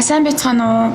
Сайн байцгаана уу?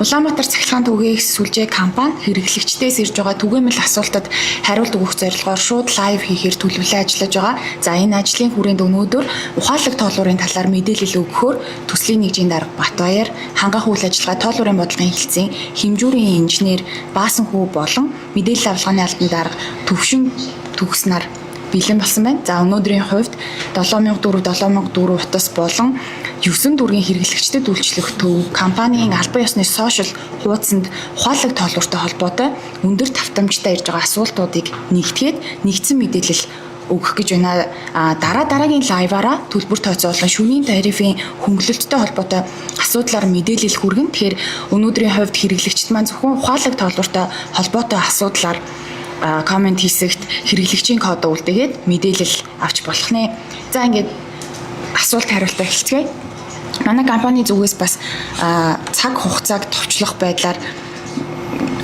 Улаанбаатар цахилгаан түгээх сүлжээ компани хэрэглэгчдээс ирж байгаа түгээмэл асуултад хариулт өгөх зорилгоор шууд лайв хийхээр төлөвлөө ажиллаж байгаа. За энэ ажлын хүрээнд өнөөдөр ухаалаг тоолуурын талаар мэдээлэл өгөхөөр төслийн нэгжийн дарга Батбаяр, хангах үйл ажиллагаа тоолуурын бодлогын хэлтсийн хэмжүүрийн инженер Баасан хүү болон мэдээлэл авалгааны албан дарга Төвшин төгс нар бэлэн болсон байна. За өнөөдрийн хувьд 7004 утас болон 9 дүргийн хэрэглэгчдэд үйлчлэх төв компанийн албан ёсны сошиал хуудсанд ухаалаг тоолууртай холбоотой өндөр давтамжтай ирж байгаа асуултуудыг нэгтгээд нэгдсэн мэдээлэл өгөх гэж байна. Дараагийн лайваараа төлбөр тооцоолон шөнийн тарифын хөнгөлөлттэй холбоотой асуудлаар мэдээлэл хүргэн. Тэгэхээр өнөөдрийн хувьд хэрэглэгчд маань зөвхөн ухаалаг тоолууртай холбоотой асуудлаар комент хийсэгт хэрэглэгчийн код үлдээгээд мэдээлэл авч болох нэ. За ингээд асуулт хариултаа эхэлцгээе. Манай компани зүгээс бас цаг хугацааг товчлох байдлаар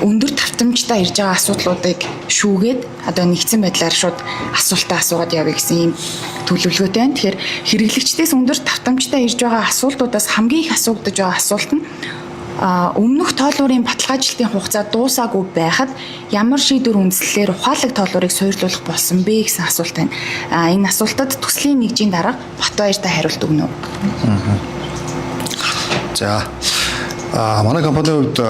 өндөр давтамжтай ирж байгаа асуудлуудыг шүүгээд одоо нэгдсэн байдлаар шууд асуултаа асуугаад явъя гэсэн ийм төлөвлөгөөтэй байна. Тэгэхээр хэрэглэгчдээс өндөр давтамжтай ирж байгаа асуултуудаас хамгийн их асуудаж байгаа асуулт нь өмнөх тоолуурын баталгаажилтын хугацаа дуусаагүй байхад ямар шийдвэр үндэслэлээр ухаалаг тоолуурыг суйрлуулах болсон бэ гэсэн асуулт байна. Энэ асуултад төслийн нэгжийн дарга Батбаяр та хариулт өгнө үү? За манай компанийн хувьд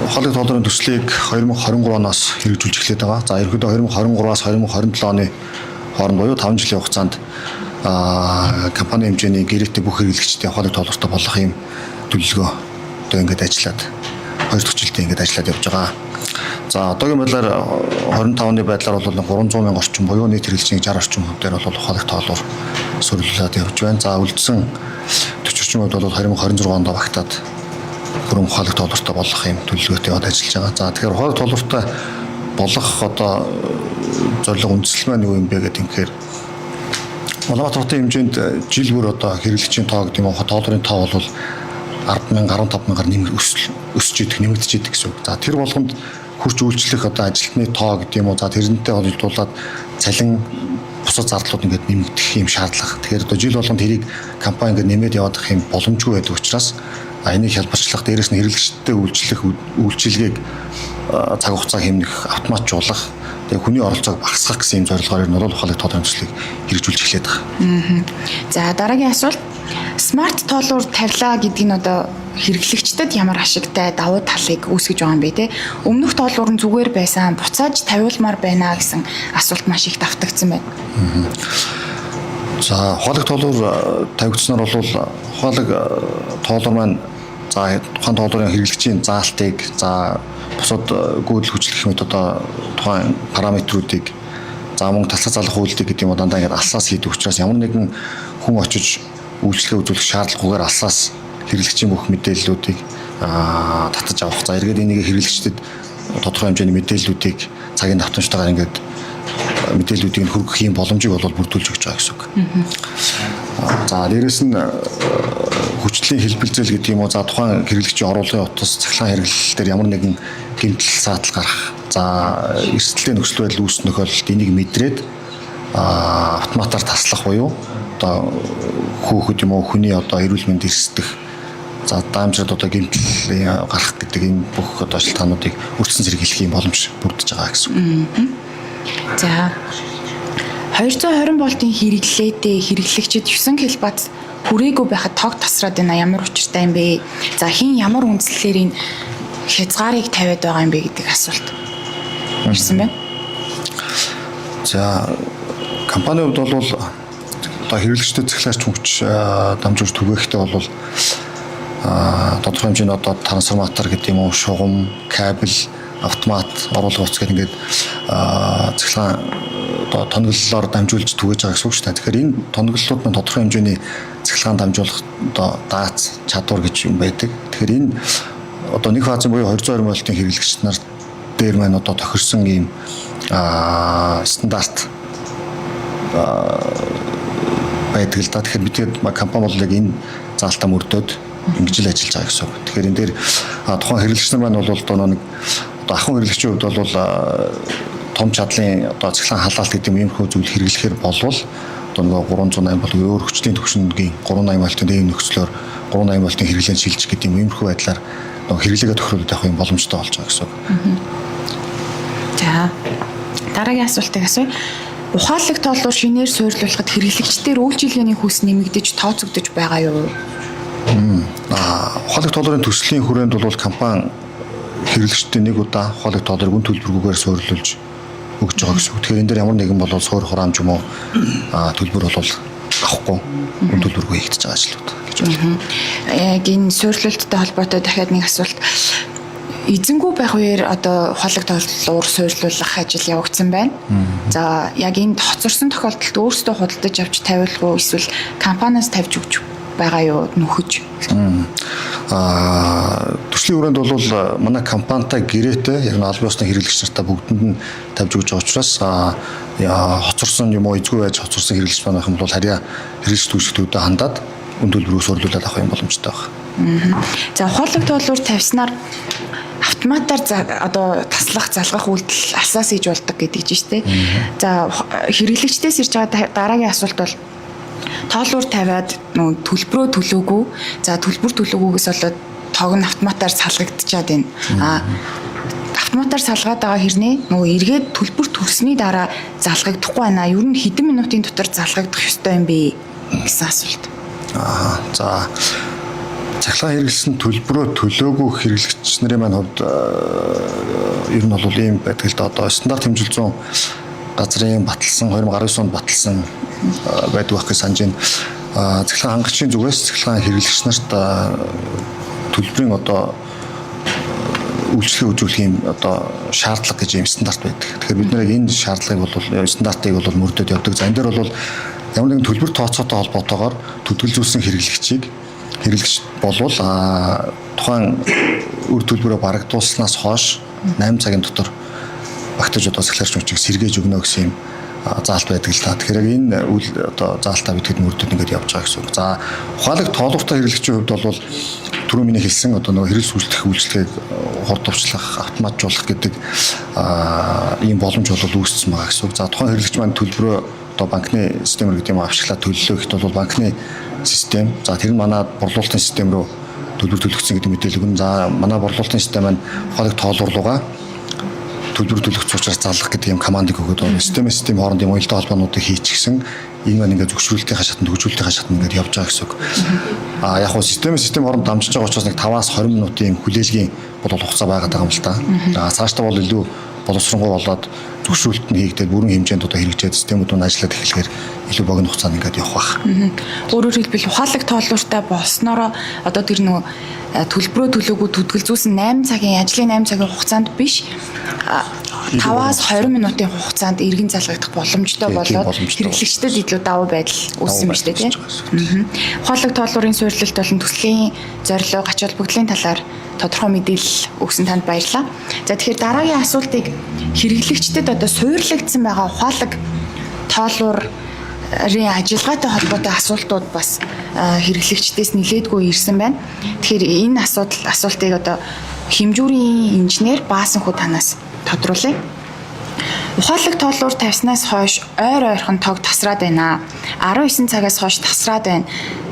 ухаалаг тоолуурын төслийг 2023 оноос хэрэгжүүлж эхлэдэг байгаа. За ерөнхийдөө 2023-аас 2027 оны хооронд буюу 5 жилийн хугацаанд компани хэмжээний гэрээтэй бүх хэрэглэгчдийн ухаалаг тоолууртай болох юм төлөвлөгөө одоо ингээд ажиллаад 2 дахь жилдээ ингээд ажиллаад явж байгаа. За одоогийн байдлаар 25 оны байдлаар бол 300 мянга орчим буюу нийт хэрэглэгчийн 60 орчим хувь дээр бол ухаалаг тоолуур суйрлуулад явж байна. За үлдсэн 40 орчим хувьд бол 2026 онд багтаад бүрэн ухаалаг тоолууртай болох юм төлөвлөгөөтэй яваад ажиллаж байгаа. За тэгэхээр ухаалаг тоолууртай болох одоо зорилго үндэслэл маань юу юм бэ гэдэг юм хэрэг Улаанбаатар хотын хэмжээнд жил бүр одоо хэрэглэгчийн тоо гэдэг юм уу тоолуурын тоо бол 10,000 15,000-аар өсөж идэх нэмэгдэж идэх гэсэн үг. За тэр болгонд хурц үйлчлэх одоо ажилтны тоо гэдэг юм уу за тэрнтэй холбогдуулаад цалин бусад зардлууд ингээд нэмэгдэх юм шаардлага. Тэгэхээр одоо жил болгонд тэрийг компани ингээд нэмээд явах юм боломжгүй байдаг учраас энийг хялбарчлах дээрээс нь хэрэглэгчдэд үйлчилгээг цаг хугацаа хэмнэх автоматжуулах хүний оролцоог багасгах гэсэн юм зорилгоор нь бол ухаалаг тоолуурын төслийг хэрэгжүүлж эхлэдэг байгаа. За дараагийн асуулт смарт тоолуур тавилаа гэдэг нь одоо хэрэглэгчдэд ямар ашигтай давуу талыг үүсгэж байгаа юм бэ те? Өмнөх тоолуур нь зүгээр байсан буцааж тавиулмаар байна гэсэн асуулт маш их давтагдсан байна. За ухаалаг тоолуур тавигдсанаар бол ухаалаг тоолуур маань за тухайн тоолуурын хэрэглэгчийн заалтыг за бусад гүйдэл хүчлэх мэт одоо тухайн параметруудыг за мөн талцаа залах үйлдэл гэдэг юм уу дандаа ингээд алсаас хийдэг учраас ямар нэгэн хүн очиж үйлчлэгээ үзүүлэх шаардлагагүйгээр алсаас хэрэглэгчийн бүх мэдээллүүдийг татаж авах. За эргээд энийг хэрэглэгчдэд тодорхой хэмжээний мэдээллүүдийг цагийн давтамжтайгаар ингээд мэдээллүүдийг хүргэх юм боломжийг бол бүрдүүлж өгч байгаа гэсэн үг. За дээрэс нь хүчлийн хэлбэлзэл гэдэг юм уу за тухайн хэрэглэгчийн оруулгын утас цахилгаан хэрэглэл дээр ямар нэгэн гэмтэл саатал гарах за эрсдлийн нөхцөл байдал үүснэх тохиолдолд энийг мэдрээд автоматар таслах буюу одоо хүүхэд юм уу хүний одоо эрүүл мэнд эрсдэх за даамжраад одоо гэмтэл гарах гэдэг энэ бүх одоо шалтгаануудыг үрдсэн сэргийлэх юм боломж бүрдэж байгаа гэсэн үг. За 220 волтын хэрэглээтэй хэрэглэгчид 9 кВт хүрээгүй байхад тог тасраад байна. Ямар учиртай юм бэ? За хин ямар үндслэлээр энэ хязгаарыг тавиад байгаа юм бэ гэдэг асуулт ирсэн байна. За компанийн хувьд бол одоо хэрэглэгчдэд цахилгаан хүч дамжуулж түгээхдээ бол тодорхой хэмжээний одоо трансформатор гэдэг юм уу шугам, кабель, автомат оруулах утас гэдэг ингээд цахилгаан одоо тонголлоор дамжуулж түгээж байгаа гэсэн үг шүү дээ. Тэгэхээр энэ тонголлууд маань тодорхой хэмжээний цахилгаан дамжуулах одоо дац чадвар гэж юм байдаг. Тэгэхээр энэ одоо нэг фазын буюу 220 вольтын хэрэглэгч нар дээр маань одоо тохирсон ийм стандарт байдаг л да. Тэгэхээр бид компани бол яг энэ заалтаа мөрдөөд ингэж л ажиллаж байгаа гэсэн үг. Тэгэхээр энэ дээр тухайн хэрэглэгч нар маань бол одоо нэг одоо ахын хэрэглэгчийн хувьд бол том чадлын одоо цахилгаан халаалт гэдэг юм хөө зүйл хэрэглэхээр болвол одоо нөгөө 380 болов өөр хүчлийн түвшингийн 380 вольтын дэв нөхцлөөр 380 вольтын хэрэглээнд шилжих гэдэг юм иймэрхүү байдлаар нөгөө хэрэглээгээ тохируулах явах юм боломжтой болж байгаа гэсэн үг. За дараагийн асуултыг асууя. Ухаалаг тооллуур шинээр суйрлуулахад хэрэглэгчдээр үйлчилгээний хүс нэмэгдэж тооцогдож байгаа юу? Ухаалаг тооллуурын төслийн хүрээнд бол компани хэрэглэгчдэд нэг удаа ухаалаг тооллуурыг үн төлбөргүйгээр суйрлуулж өгч байгаа гэсэн үг. Тэгэхээр энэ дээр ямар нэгэн болоод суур хураамж юм уу төлбөр бол авахгүй үн төлбөргүй хийгдэж байгаа ажлууд гэж байна. Яг энэ суйрлуулалттай холбоотой дахиад нэг асуулт. Эзэнгүй байх үеэр одоо ухаалаг тооллуур суйрлуулах ажил явагдсан байна. За яг энд хоцорсон тохиолдолд өөрсдөө худалдаж авч тавиулах уу эсвэл компаниас тавьж өгч байгаа юу нөхөж? Төслийн хүрээнд бол манай компанитай гэрээтэй яг аль биесны хэрэглэгч нартай бүгдэнд нь тавьж өгч байгаа учраас хоцорсон юм уу эзгүй байж хоцорсон хэрэглэгч маань байх юм бол харьяа хэрэглэгч түлхтүүдэд хандаад үн төлбөрөөс суйрлуулад авах юм боломжтой байна. За ухаалаг тооллуур тавьснаар автоматар одоо таслах залгах үйлдэл алсаас хийж болдог гэдэг чинь шүү дээ. За хэрэглэгчдээс ирж байгаа дараагийн асуулт бол тооллуур тавиад нөө төлбөрөө төлөөгүй. За төлбөр төлөөгүйгээс болоод тоог нь автоматар салгагдчихад байна. Автоматар салгаад байгаа хэрнээ нөгөө эргээд төлбөр төлсөний дараа залгагдахгүй байна. Ер нь хэдэн минутын дотор залгагдах ёстой юм бэ гэсэн асуулт. За цахилгаан хэрэглэсэн төлбөрөө төлөөгүй хэрэглэгч нарын маань хувьд ер нь бол ийм байдаг л да одоо стандарт хэмжил 100 газрын баталсан 2019 онд баталсан байдаг байх гэж санаж байна. Цахилгаан хангалтчийн зүгээс цахилгаан хэрэглэгч нарт төлбөрийн одоо үйлчлэгээ үзүүлэхийн одоо шаардлага гэж юм стандарт байдаг. Тэгэхээр бид нэр энэ шаардлагыг бол стандартыг бол мөрдөд явдаг. За энэ дээр бол ямар нэгэн төлбөр тооцоотой холбоотойгоор төдөлжүүлсэн хэрэглэгчийг хэрэглэгч болвол тухайн үр төлбөрөө барагдуулснаас хойш 8 цагийн дотор багтаж одоо цахилгаарч мөчийг сэргээж өгнө гэсэн юм заалт байдаг л та. Тэгэхээр энэ үйл одоо заалтаа бидэд мөрдөд ингээд явж байгаа гэсэн үг. За ухаалаг тоолгортой хэрэглэгчийн хувьд бол түрүү миний хэлсэн одоо нөгөө хэрэгс үйлчлэх үйлчлэгийг хурдвчлах, автоматжуулах гэдэг ийм боломж бол үүссэн байгаа гэсэн үг. За тухайн хэрэглэгч маань төлбөрөө одоо банкны системээр гэдэг юм авчглаад төлөлөө гэхэд бол банкны систем. За тэр нь манай борлуулалтын систем рүү төлбөр төлөгдсөн гэдэг мэдээлэл өгнө. За манай борлуулалтын систем маань ухаалаг тооллуурлуугаа төлбөр төлөгдсөн учраас залгах гэдэг юм командыг өгöd байна. Систем хоорондын уялдаа холбоонуудыг хийчихсэн. Энэ маань ингээд зөвшөөрлөлтийн хашаатанд хөгжүүлэлтийн хашаатанд ингээд явж байгаа гэсэн үг. Яг хөө систем хооронд дамжиж байгаа учраас нэг 5-аас 20 минутын хүлээлгийн бол хугацаа байгаад байгаа юм л та. Цаашдаа бол илүү боловсронгуй болоод зөвшөөрлөлт нь хийгдээд бүрэн хэмжээнд одоо хэрэгжээд системүүд нь ажиллаад эхлэхээр илүү богино хугацаанд ингээд явах байх. Өөрөөр хэлбэл ухаалаг тооллууртай болсноороо одоо тэр нөгөө төлбөрөө төлөөгүй төдөлзүүлсэн 8 цагийн ажлын 8 цагийн хугацаанд биш 5-аас 20 минутын хугацаанд иргэн залгагдах боломжтой болоод хэрэглэгчдэд илүү давуу байдал үүссэн юм шүү дээ тийм. Ухаалаг тооллуурын суйрлалт болон төслийн зорилго ач холбогдлын талаар тодорхой мэдээлэл өгсөн танд баярлалаа. За тэгэхээр дараагийн асуултыг хэрэглэгчдэд одоо суйрлагдсан байгаа ухаалаг тооллуурын ажиллагаатай холбоотой асуултууд бас хэрэглэгчдээс нэлээдгүй ирсэн байна. Тэгэхээр энэ асуултыг одоо хэмжүүрийн инженер Баасанхүү танаас тодруулъя. Ухаалаг тооллуур тавьснаас хойш ойрхон тог тасраад байна. 19 цагаас хойш тасраад байна.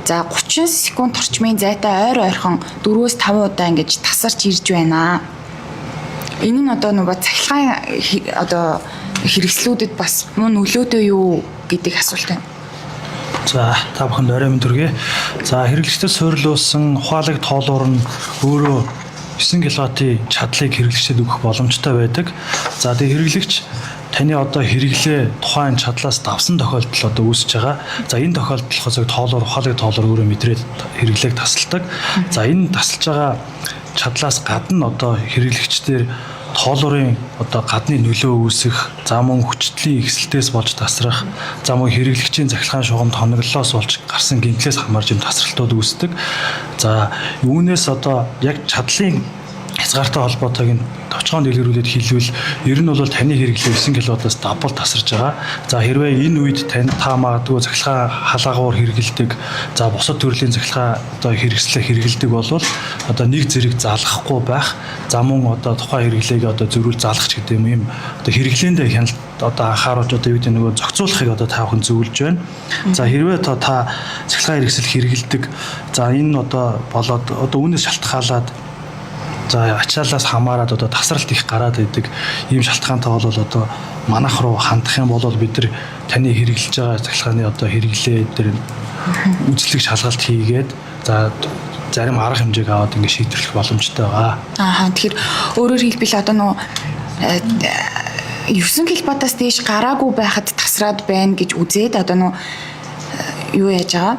За 30 секунд орчмын зайтай ойрхон 4-5 удаа ингэж тасарч ирж байна. Энэ нь одоо нөгөө цахилгаан одоо хэрэгслүүдэд бас мөн нөлөөтэй юу гэдэг асуулт байна. За та бүхэнд орой минь төргий. За хэрэглэгчдэд суйрлуулсан ухаалаг тооллуур нь өөрөө 9 кВт-ийн чадлыг хэрэглэгчдэд өгөх боломжтой байдаг. За тэгээ хэрэглэгч таны одоо хэрэглээ тухайн чадлаас давсан тохиолдол одоо үүсэж байгаа. За энэ тохиолдолд тооллуур ухаалаг тооллуур өөрөө мэдрээд хэрэглээг тасалдаг. За энэ тасалж байгаа чадлаас гадна одоо хэрэглэгчдэр тооллуурын одоо гадны нөлөө үүсэх, за мөн хүчтлийн ихсэлтээс болж тасрах, за мөн хэрэглэгчийн захилгаан шугамд хоноглолоос болж гарсан гэмтлээс хамаарж юм тасралтууд үүсдэг. За үүнээс одоо яг чадлын хязгаартай холбоотойг нь товчхон дэлгэрүүлээд хэлвэл ер нь бол таны хэрэглээ 9 кВт-аас дабл тасарч байгаа. За хэрвээ энэ үед та магадгүй захилгаан халаагуур хэрэгэлдэг, за бусад төрлийн захилгаан одоо хэрэгэлдэг болвол одоо нэг зэрэг залгахгүй байх. За мөн одоо тухайн хэрэглээг одоо зөрүүл залгах гэдэг юм одоо хэрэглээндээ одоо анхааруулж одоо юу гэдэг нөгөө зохицуулахыг одоо та бүхэн зөвлөж байна. За хэрвээ та цахилгаан хэрэгсэл хэрэгэлдэг. За энэ одоо болоод одоо үүнээс шалтгаалаад за ачаалаас хамаарад одоо тасралт их гараад идэг ийм шалтгаантай бол одоо манайх руу хандах юм бол бид нар таны хэрэглэж байгаа цахилгааны одоо хэрэглээ дээр үзлэг шалгалт хийгээд за зарим арга хэмжээг аваад ингэ шийдвэрлэх боломжтой байгаа. Тэгэхээр өөрөөр хэлбэл одоо нөгөө 9 килобатаас дээш гараагүй байхад тасраад байна гэж үзээд одоо нөгөө юу яаж байгаа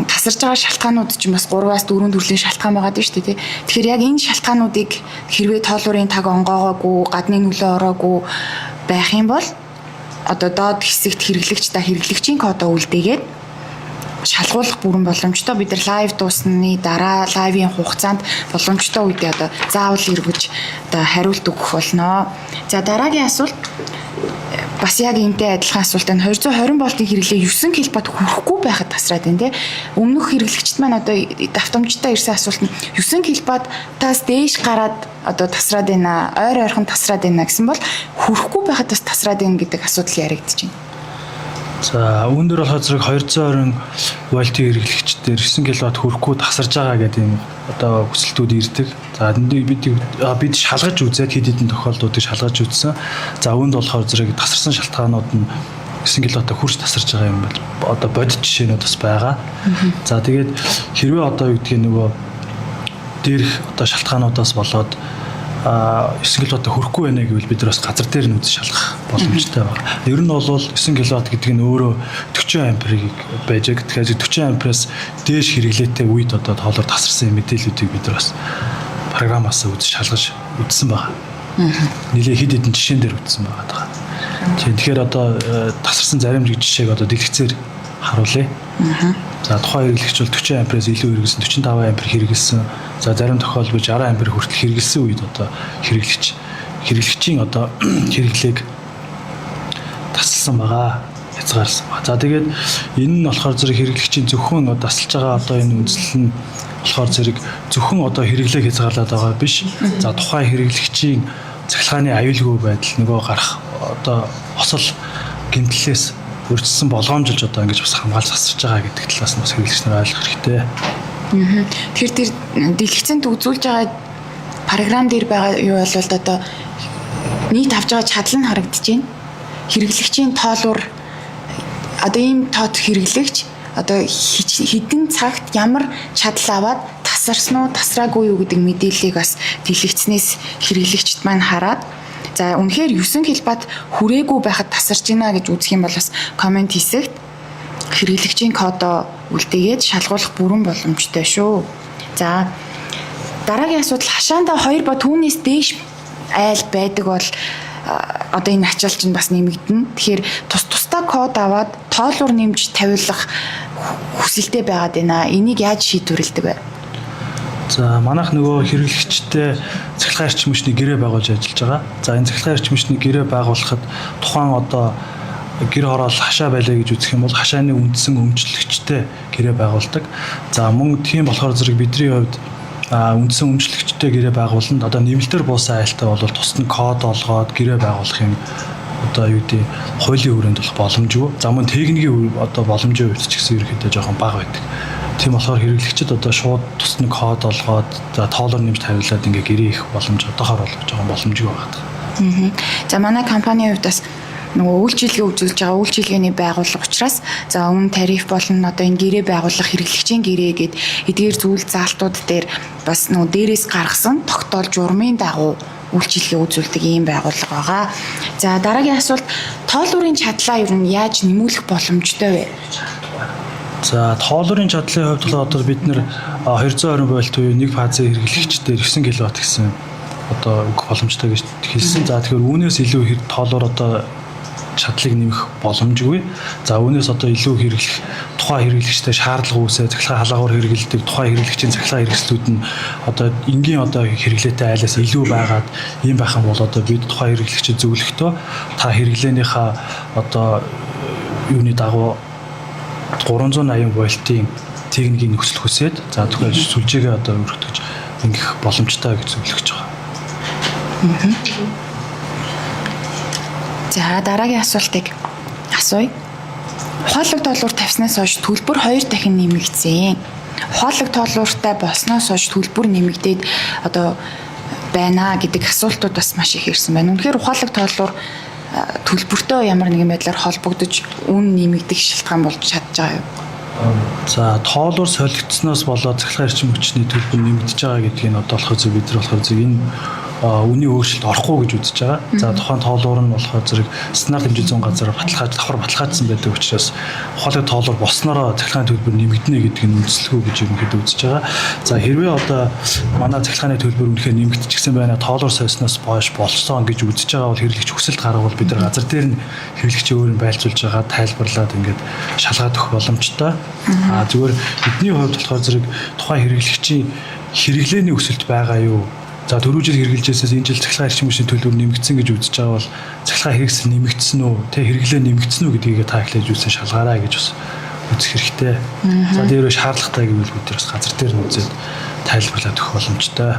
тасарж байгаа шалтгаанууд ч бас 3-аас 4 төрлийн шалтгаан байгаа дээ шүү дээ. Тэгэхээр яг энэ шалтгаануудыг хэрвээ тоолуурын таг онгоогоогүй, гадны нөлөө ороогүй байх юм бол одоо доод хэсэгт хэрэглэгчийн кодоо үлдээгээд шалгуулах бүрэн боломжтой. Бид нар лайв дуусны дараа лайвын хугацаанд боломжтой үедээ одоо заавал эргэж одоо хариулт өгөх болно. За дараагийн асуулт бас яг энтэй адилхан асуулт байна. 220 волтын хэрэглээ 9 килобат хүрэхгүй байхад тасраад байна тий. Өмнөх хэрэглэгчд маань одоо давтамжтай ирсэн асуулт нь 9 килобатаас дээш гараад одоо тасраад байна. Ойр ойрхон тасраад байна гэсэн бол хүрэхгүй байхад бас тасраад байна гэдэг асуудал яригдчихэв. За өндөр болохоор зэрэг 220 вольтын хэрэглэгчдээр 9 киловатт хүрэхгүй тасарж байгаа гэдэг юм одоо хүсэлтүүд ирдэг. За бид шалгаж үзээд хэд хэдэн тохиолдлуудыг шалгаж үзсэн. За үүнд болохоор зэрэг тасарсан шалтгаанууд нь 9 киловатт хүрч тасарж байгаа юм бол одоо бодит жишээнүүд бас байгаа. За тэгээд хэрвээ одоо юу гэдгийг нөгөө дээрх одоо шалтгаануудаас болоод 9 киловатт хүрэхгүй байна гэвэл бид нар бас газар дээр нь үзэж шалгах боломжтой байна. Ер нь бол 9 киловатт гэдэг нь өөрөө 40 амперыг байж байгаа. Тэгэхээр 40 ампераас дээш хэрэглээтэй үед одоо тоолоор тасарсан мэдээллүүдийг бид нар бас програмаас үзэж шалгаж үзсэн байна. Нилээ хэд хэдэн жишээн дээр үзсэн байгаа. Тэгэхээр одоо тасарсан зарим жишээг одоо дэлгэцээр харуулъя. За тухайн хэрэглэгч бол 40 амперээс илүү хэрэглэсэн, 45 ампер хэрэглэсэн. За зарим тохиолдолд 60 ампер хүртэл хэрэглэсэн үед одоо хэрэглэгчийн одоо хэрэглээг тасалсан байгаа, хязгаарсан байгаа. За тэгээд энэ нь болохоор зэрэг хэрэглэгчийн зөвхөн тасалж байгаа одоо энэ үндэслэл нь болохоор зэрэг зөвхөн одоо хэрэглээг хязгаарлаад байгаа биш. За тухайн хэрэглэгчийн цахилгааны аюулгүй байдал нөгөө гарах одоо осол гэмтлээс өрчсөн болгоомжилж одоо ингэж бас хамгаалж засарч байгаа гэдэг талаас нь бас хэрэглэгч нар ойлгох хэрэгтэй. Тэгэхээр тэр дэлгэцэнд үзүүлж байгаа програм дээр байгаа юу бол одоо нийт авч байгаа чадал нь харагдаж байна. Хэрэглэгчийн тоолуур одоо ийм тоод хэрэглэгч одоо хэдэн цагт ямар чадал аваад тасарсан уу, тасраагүй юу гэдэг мэдээллийг бас дэлгэцнээс хэрэглэгчд маань хараад за үнэхээр 9 килобат хүрээгүй байхад тасарч байна гэж үзэх юм бол бас комент хийсэгт хэрэглэгчийн кодоо үлдээгээд шалгуулах бүрэн боломжтой шүү. За дараагийн асуудал хашаанда 2 ба түүнээс дээш айл байдаг бол одоо энэ ачаал чинь бас нэмэгдэнэ. Тэгэхээр тусдаа код аваад тоолуур нэмж тавиулах хүсэлтэй байгаад байна. Энийг яаж шийдвэрлэдэг вэ? За манайх нөгөө хэрэглэгчтэй цахилгаан эрчим хүчний гэрээ байгуулж ажиллаж байгаа. За энэ цахилгаан эрчим хүчний гэрээ байгуулахад тухайн одоо гэр хороол хашаа байлаа гэж үзэх юм бол хашааны үндсэн өмчлөгчтэй гэрээ байгуулдаг. За мөн тийм болохоор зэрэг бидний хувьд үндсэн өмчлөгчтэй гэрээ байгуулна. Одоо нэмэлтээр буусан айлтай бол тусад нь код олгоод гэрээ байгуулах юм одоо юу гэдэг хуулийн хүрээнд болох боломжгүй. За мөн техникийн одоо боломжийн хувьд ч гэсэн ерөөхдөө жоохон бага байдаг. Тийм болохоор хэрэглэгчид одоо шууд тусад нь код олгоод за тоолоор нэмж тавиулаад ингээ гэрээ их боломж одоохоор бол жоохон боломжгүй байгаа. За манай компанийн хувьд бас нөгөө үйлчилгээ үзүүлж байгаа үйлчилгээний байгууллага учраас за өмнө тариф болон одоо энэ гэрээ байгуулах хэрэглэгчийн гэрээ гээд эдгээр зүйл заалтууд дээр бас нөгөө дээрээс гаргасан тогтоол журмын дагуу үйлчилгээ үзүүлдэг ийм байгууллага байгаа. За дараагийн асуулт тоолуурын чадлаа ер нь яаж нэмүүлэх боломжтой вэ? За тоолуурын чадлын хувьд бол одоо бид нэр 220 вольт буюу нэг фазын хэрэглэгчдээр 9 киловатт гэсэн одоо өгөх боломжтой гэж хэлсэн. За тэгэхээр үүнээс илүү тоолуур одоо чадлыг нэмэх боломжгүй. За үүнээс одоо илүү хэрэглэх тухайн хэрэглэгчтэй шаардлага үүсээ цахилгаан хаалгаар хэрэгэлдэг тухайн хэрэглэгчийн цахилгаан хэрэгслүүд нь одоо энгийн одоо хэрэглээтэй айлаас илүү байгаад ийм байх юм бол одоо бид тухайн хэрэглэгчид зөвлөхдөө та хэрэглээнийхээ одоо юуны дагуу 380 вольтын техникийн нөхцөл хүсээд за тэгэхээр сүлжээгээ одоо өргөдгөж ингэх боломжтой гэж зөвлөж байгаа. За дараагийн асуултыг асууя. Ухаалаг тоолуур тавьснаас хойш төлбөр 2 дахин нэмэгдсэн. Ухаалаг тоолууртай болсноос хойш төлбөр нэмэгдээд одоо байна гэдэг асуултууд бас маш их ирсэн байна. Үнэхээр ухаалаг тоолуур төлбөртөө ямар нэгэн байдлаар холбогдож үн нэмэгдэх шалтгаан болж чадж байгаа юу? За тоолуур солигдсноос болоод цахилгаан эрчим хүчний төлбөр нэмэгдэж байгаа гэдгийг одоо болохоор зөв бид нар болохоор зөв энэ үнийн өөрчлөлт орохгүй гэж үзэж байгаа. За тухайн тоолуур нь болохоор зэрэг стандарт хэмжээ 100 газар давхар баталгаажсан байдаг учраас ухаалаг тоолуур болсноороо цахилгааны төлбөр нэмэгдэнэ гэдэг нь үндэслэхгүй гэж ерөнхийдөө үзэж байгаа. За хэрвээ одоо манай цахилгааны төлбөр үнэхээр нэмэгдчихсэн байна, тоолуур сойсноос хойш болсон гэж үзэж байгаа бол хэрэглэгч хүсэлт гаргавал бид нар газар дээр нь хэрэглэгчээ өөрөө байлжуулж байгаа тайлбарлаад ингээд шалгаад өгөх боломжтой. Зүгээр бидний хувьд болохоор зэрэг тухайн хэрэглэгчийн хэрэглээний өсөлт байгаа юу? За 4 жил хэрэгжилжээс энэ жил цахилгаан эрчим хүчний төлбөр нэмэгдсэн гэж үзэж байгаа бол цахилгаан хэрэгсэл нэмэгдсэн үү, тэ хэрэглээ нэмэгдсэн үү гэдгийг та ихлэж үзсэн шалгаарай гэж бас үзэх хэрэгтэй. За дээрөө шаардлагатай гэвэл бид бас газар дээр нь үзээд тайлбарлаад өгөх боломжтой.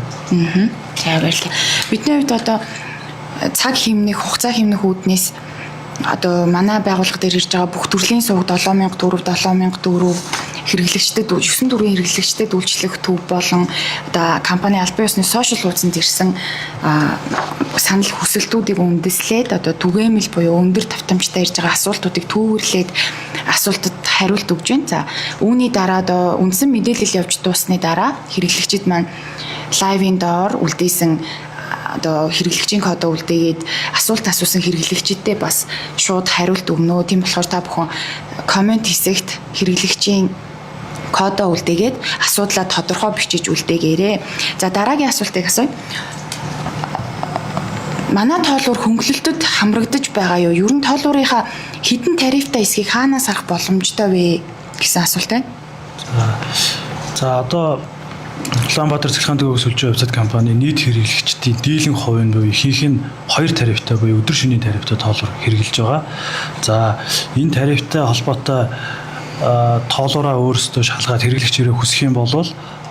За баярлалаа. Бидний хувьд одоо цаг хэмнэх, хугацаа хэмнэх үүднээс одоо манай байгууллага дээр ирж байгаа бүх төрлийн сувг 7000 төгрөг, 7000 төгрөг хэрэглэгчдэд 9 төгрөгийн хэрэглэгчдэд үйлчлэх төв болон одоо компани албан ёсны сошиал хуудсанд ирсэн санал хүсэлтүүдийг үндэслээд одоо түгээмэл буюу өндөр давтамжтай ирж байгаа асуултуудыг төвөрлээд асуултад хариулт өгж байна. За үүний дараа одоо үндсэн мэдээлэл явж дуусны дараа хэрэглэгчид маань лайвын доор үлдээсэн одоо хэрэглэгчийн кодоо үлдээгээд асуулт асуусан хэрэглэгчидтэй бас шууд хариулт өгнө. Тийм болохоор та бүхэн комент хэсэгт хэрэглэгчийн кодоо үлдээгээд асуудлаа тодорхой бичиж үлдээгээрэй. За дараагийн асуултыг асууя. Манай тоолуур хөнгөлөлтөд хамрагдаж байгаа юу? Ер нь тоолуурынхаа хэдэн тарифтай эсхийг хаанаас харах боломжтой вэ гэсэн асуулт байна. За одоо Улаанбаатар цахилгаан төгөөг сүлжээ хувьцат компани нийт хэрэглэгчдийн дийлэн хувийн буюу ихэнх нь 2 тарифтай буюу өдөр шөнийн тарифтай тоолуур хэрэгжилж байгаа. За энэ тарифтай холбоотой тоолуураа өөрсдөө шалгаад хэрэглэгчээрээ хүсэх юм бол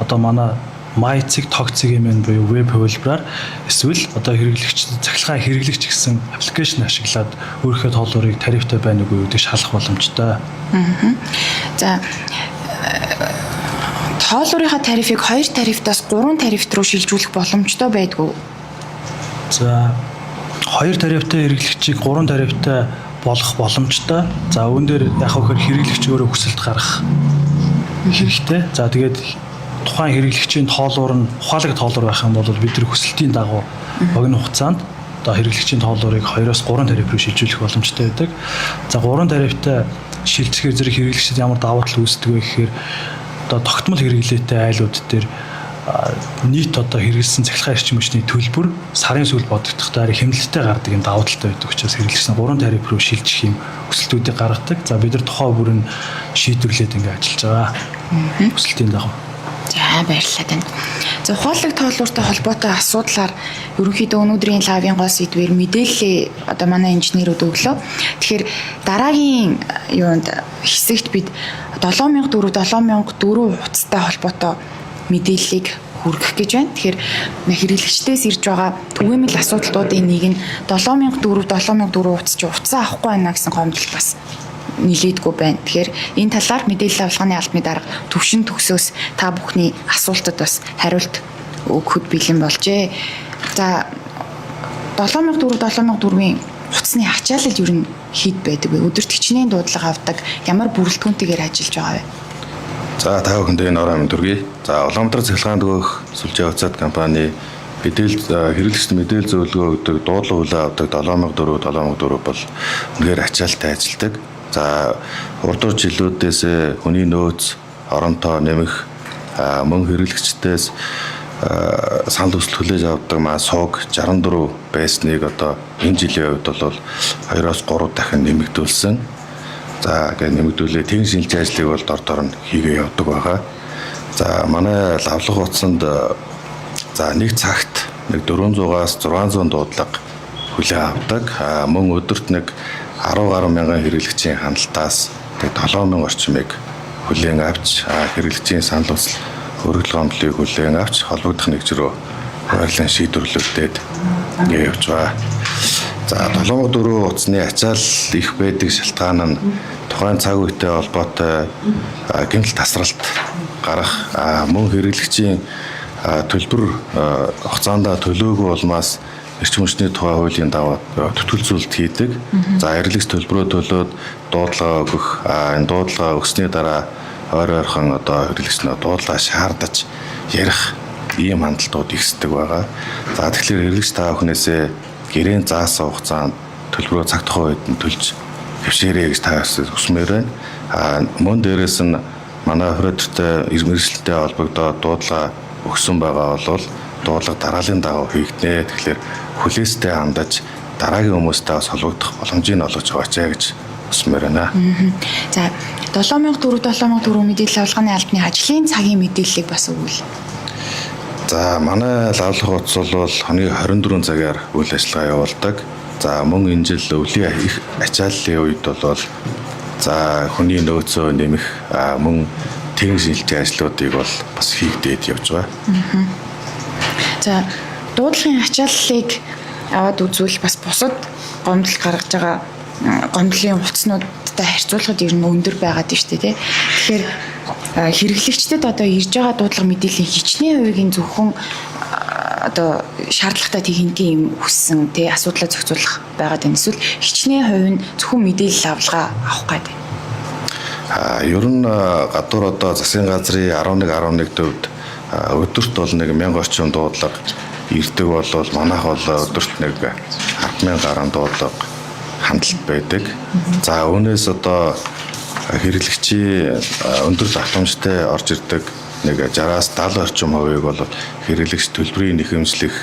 одоо манай MyCig тогцыг юм буюу веб хувилбараар эсвэл одоо хэрэглэгчд цахилгаан хэрэглэгч гэсэн аппликейшн ашиглаад өөрийнхөө тоолуурыг тарифтай байна уу гэдгийг шалгах боломжтой. За тоолуурынхаа тарифыг 2 тарифтаас 3 тарифт руу шилжүүлэх боломжтой байдгүй. За 2 тарифтай хэрэглэгчийг 3 тарифтай болгох боломжтой. За үүн дээр яг хэрэглэгч өөрөө хүсэлт гаргах хэрэгтэй. За тэгээд тухайн хэрэглэгчийн тоолуур нь ухаалаг тоолуур байх юм бол бид нар хүсэлтийн дагуу богино хугацаанд одоо хэрэглэгчийн тоолуурыг 2-оос 3 тариф руу шилжүүлэх боломжтой байдаг. За 3 тарифтай шилжихээр зэрэг хэрэглэгчид ямар давуу тал үүсдэг вэ гэхээр одоо тогтмол хэрэглээтэй айлууд дээр нийт одоо хэрэглэсэн цахилгаан эрчим хүчний төлбөр сарын сүүл бодогдохдоо хэмнэлттэй гардаг юм давуу талтай байдаг учраас хэрэглэгч 3 тариф руу шилжих юм өсөлтүүдийг гаргадаг. За бид нар тухайн бүрэн шийдвэрлээд ингэ ажиллаж байгаа. Өсөлтийн дагуу. За баярлалаа танд. За ухаалаг тоолууртай холбоотой асуудлаар ерөнхийдөө өнөөдрийн лайвын гол сэдвээр мэдээлэл одоо манай инженерүүд өглөө. Тэгэхээр дараагийн юунд хэсэгт бид 7004 хуцтай холбоотой мэдээллийг хүргэх гэж байна. Тэгэхээр хэрэглэгчдээс ирж байгаа түгээмэл асуудлуудын нэг нь 7004 хуц чи хуцаа авахгүй байна гэсэн гомдол бас нилээдгүй байна. Тэгэхээр энэ талаар мэдээлэл авалганы албаны дарга төвшин төгсөөс та бүхний асуултад бас хариулт өгөхөд бэлэн болжээ. За 7004-ийн хуцсны ачаалал ер нь хэд байдаг вэ? Өдөрт хичнээн дуудлага авдаг ямар бүрэлдэхүүнтэйгээр ажиллаж байгаа вэ? За та бүхэнд энэ орон төргий. За Улаанбаатар цахилгаан төгөөх сүлжээ хувьцат компани хэрэглэгчд мэдээлэл зөвлөгөө өгдөг, дуудлага хүлээн авдаг 7004 бол үнээр ачаалттай ажилладаг. За урдуур жилүүдээс хүний нөөц, оронтоо нэмэх, мөн хэрэглэгчдээс санал хүсэлт хүлээж авдаг маань сууг 64 байсныг одоо энэ жилийн хувьд бол 2-оос 3 дахин нэмэгдүүлсэн. За ингээд нэмэгдүүлээ техник шинжилгээ ажлыг бол дор нь хийгээ явдаг байгаа. За манай лавлах утсанд за нэг цагт нэг 400-аас 600 дуудлага хүлээн авдаг. Мөн өдөрт нэг 10 гаруй мянган хэрэглэгчийн ханалтаас 7000 орчмыг хүлээн авч хэрэглэгчийн санал хүсэл хөргөл гомдлыг хүлээн авч холбогдох нэгж рүү хуваарлан шийдвэрлэгдээд явж байгаа. За 7-4 утасны ачаал их байдаг шалтгаан нь тухайн цаг үетэй холбоотой гэмтэл тасралт гарах мөн хэрэглэгчийн төлбөр хугацаанд төлөөгүй улмаас эрчим хүчний тухай хуулийн дагуу төтөлцүүлэлт хийдэг. За эргэлэгч төлбөрөө төлөөд дуудлага өгөх, энэ дуудлага өгсөний дараа ойрхон хэрэглэгч нь дуудлага шаардаж ярих ийм хандлтууд ихсдэг байгаа. За тэгэхээр хэрэглэгч та бүхнээсээ гэрээний заасан хугацаанд төлбөрөө цаг тухайн үед нь төлж хэвшээрэй гэж та хүсмээр байна. Мөн дээрээс нь манай оператортай мэргэжилттэй холбогдоод дуудлага өгсөн байгаа бол дуудлага дараалын дагуу хийгднэ. Тэгэхээр хүлээстэй хандаж дараагийн хүмүүстэй бас холбогдох боломжийг олгож байгаач гэж хүсмээр байна. За 7004 мэдээлэл авалганы албаны ажлын цагийн мэдээллийг бас өгвөл. За манай лавлах утас бол хоногийн 24 цагаар үйл ажиллагаа явуулдаг. За мөн энэ жил өвлийн их ачааллын үед бол за хүний нөөцөө нэмэх мөн техник шилжих ажлуудыг бол бас хийгдээд явж байгаа. За дуудлагын ачааллыг аваад үзвэл бас бусад гомдол гаргаж байгаа гомдлын утаснуудтай харьцуулахад ер нь өндөр байгаад байна шүү дээ. Тэгэхээр хэрэглэгчдэд одоо ирж байгаа дуудлага мэдээллийн хичнээн хувийг зөвхөн одоо шаардлагатай техникийн юм хүссэн тий асуудлаа зохицуулах байгаад байна. Эсвэл хичнээн хувь нь зөвхөн мэдээлэл авалгаа авах гэдэг. Ер нь гадуур одоо засгийн газрын 11 төвд өдөрт бол 1000 орчим дуудлага ирдэг бол манайх бол өдөрт 100000 гаруй дуудлага хандлт байдаг. За үүнээс одоо хэрэглэгчийн өндөр давтамжтай орж ирдэг 60-аас 70 орчим хувийг бол хэрэглэгч төлбөрийн нэхэмжлэх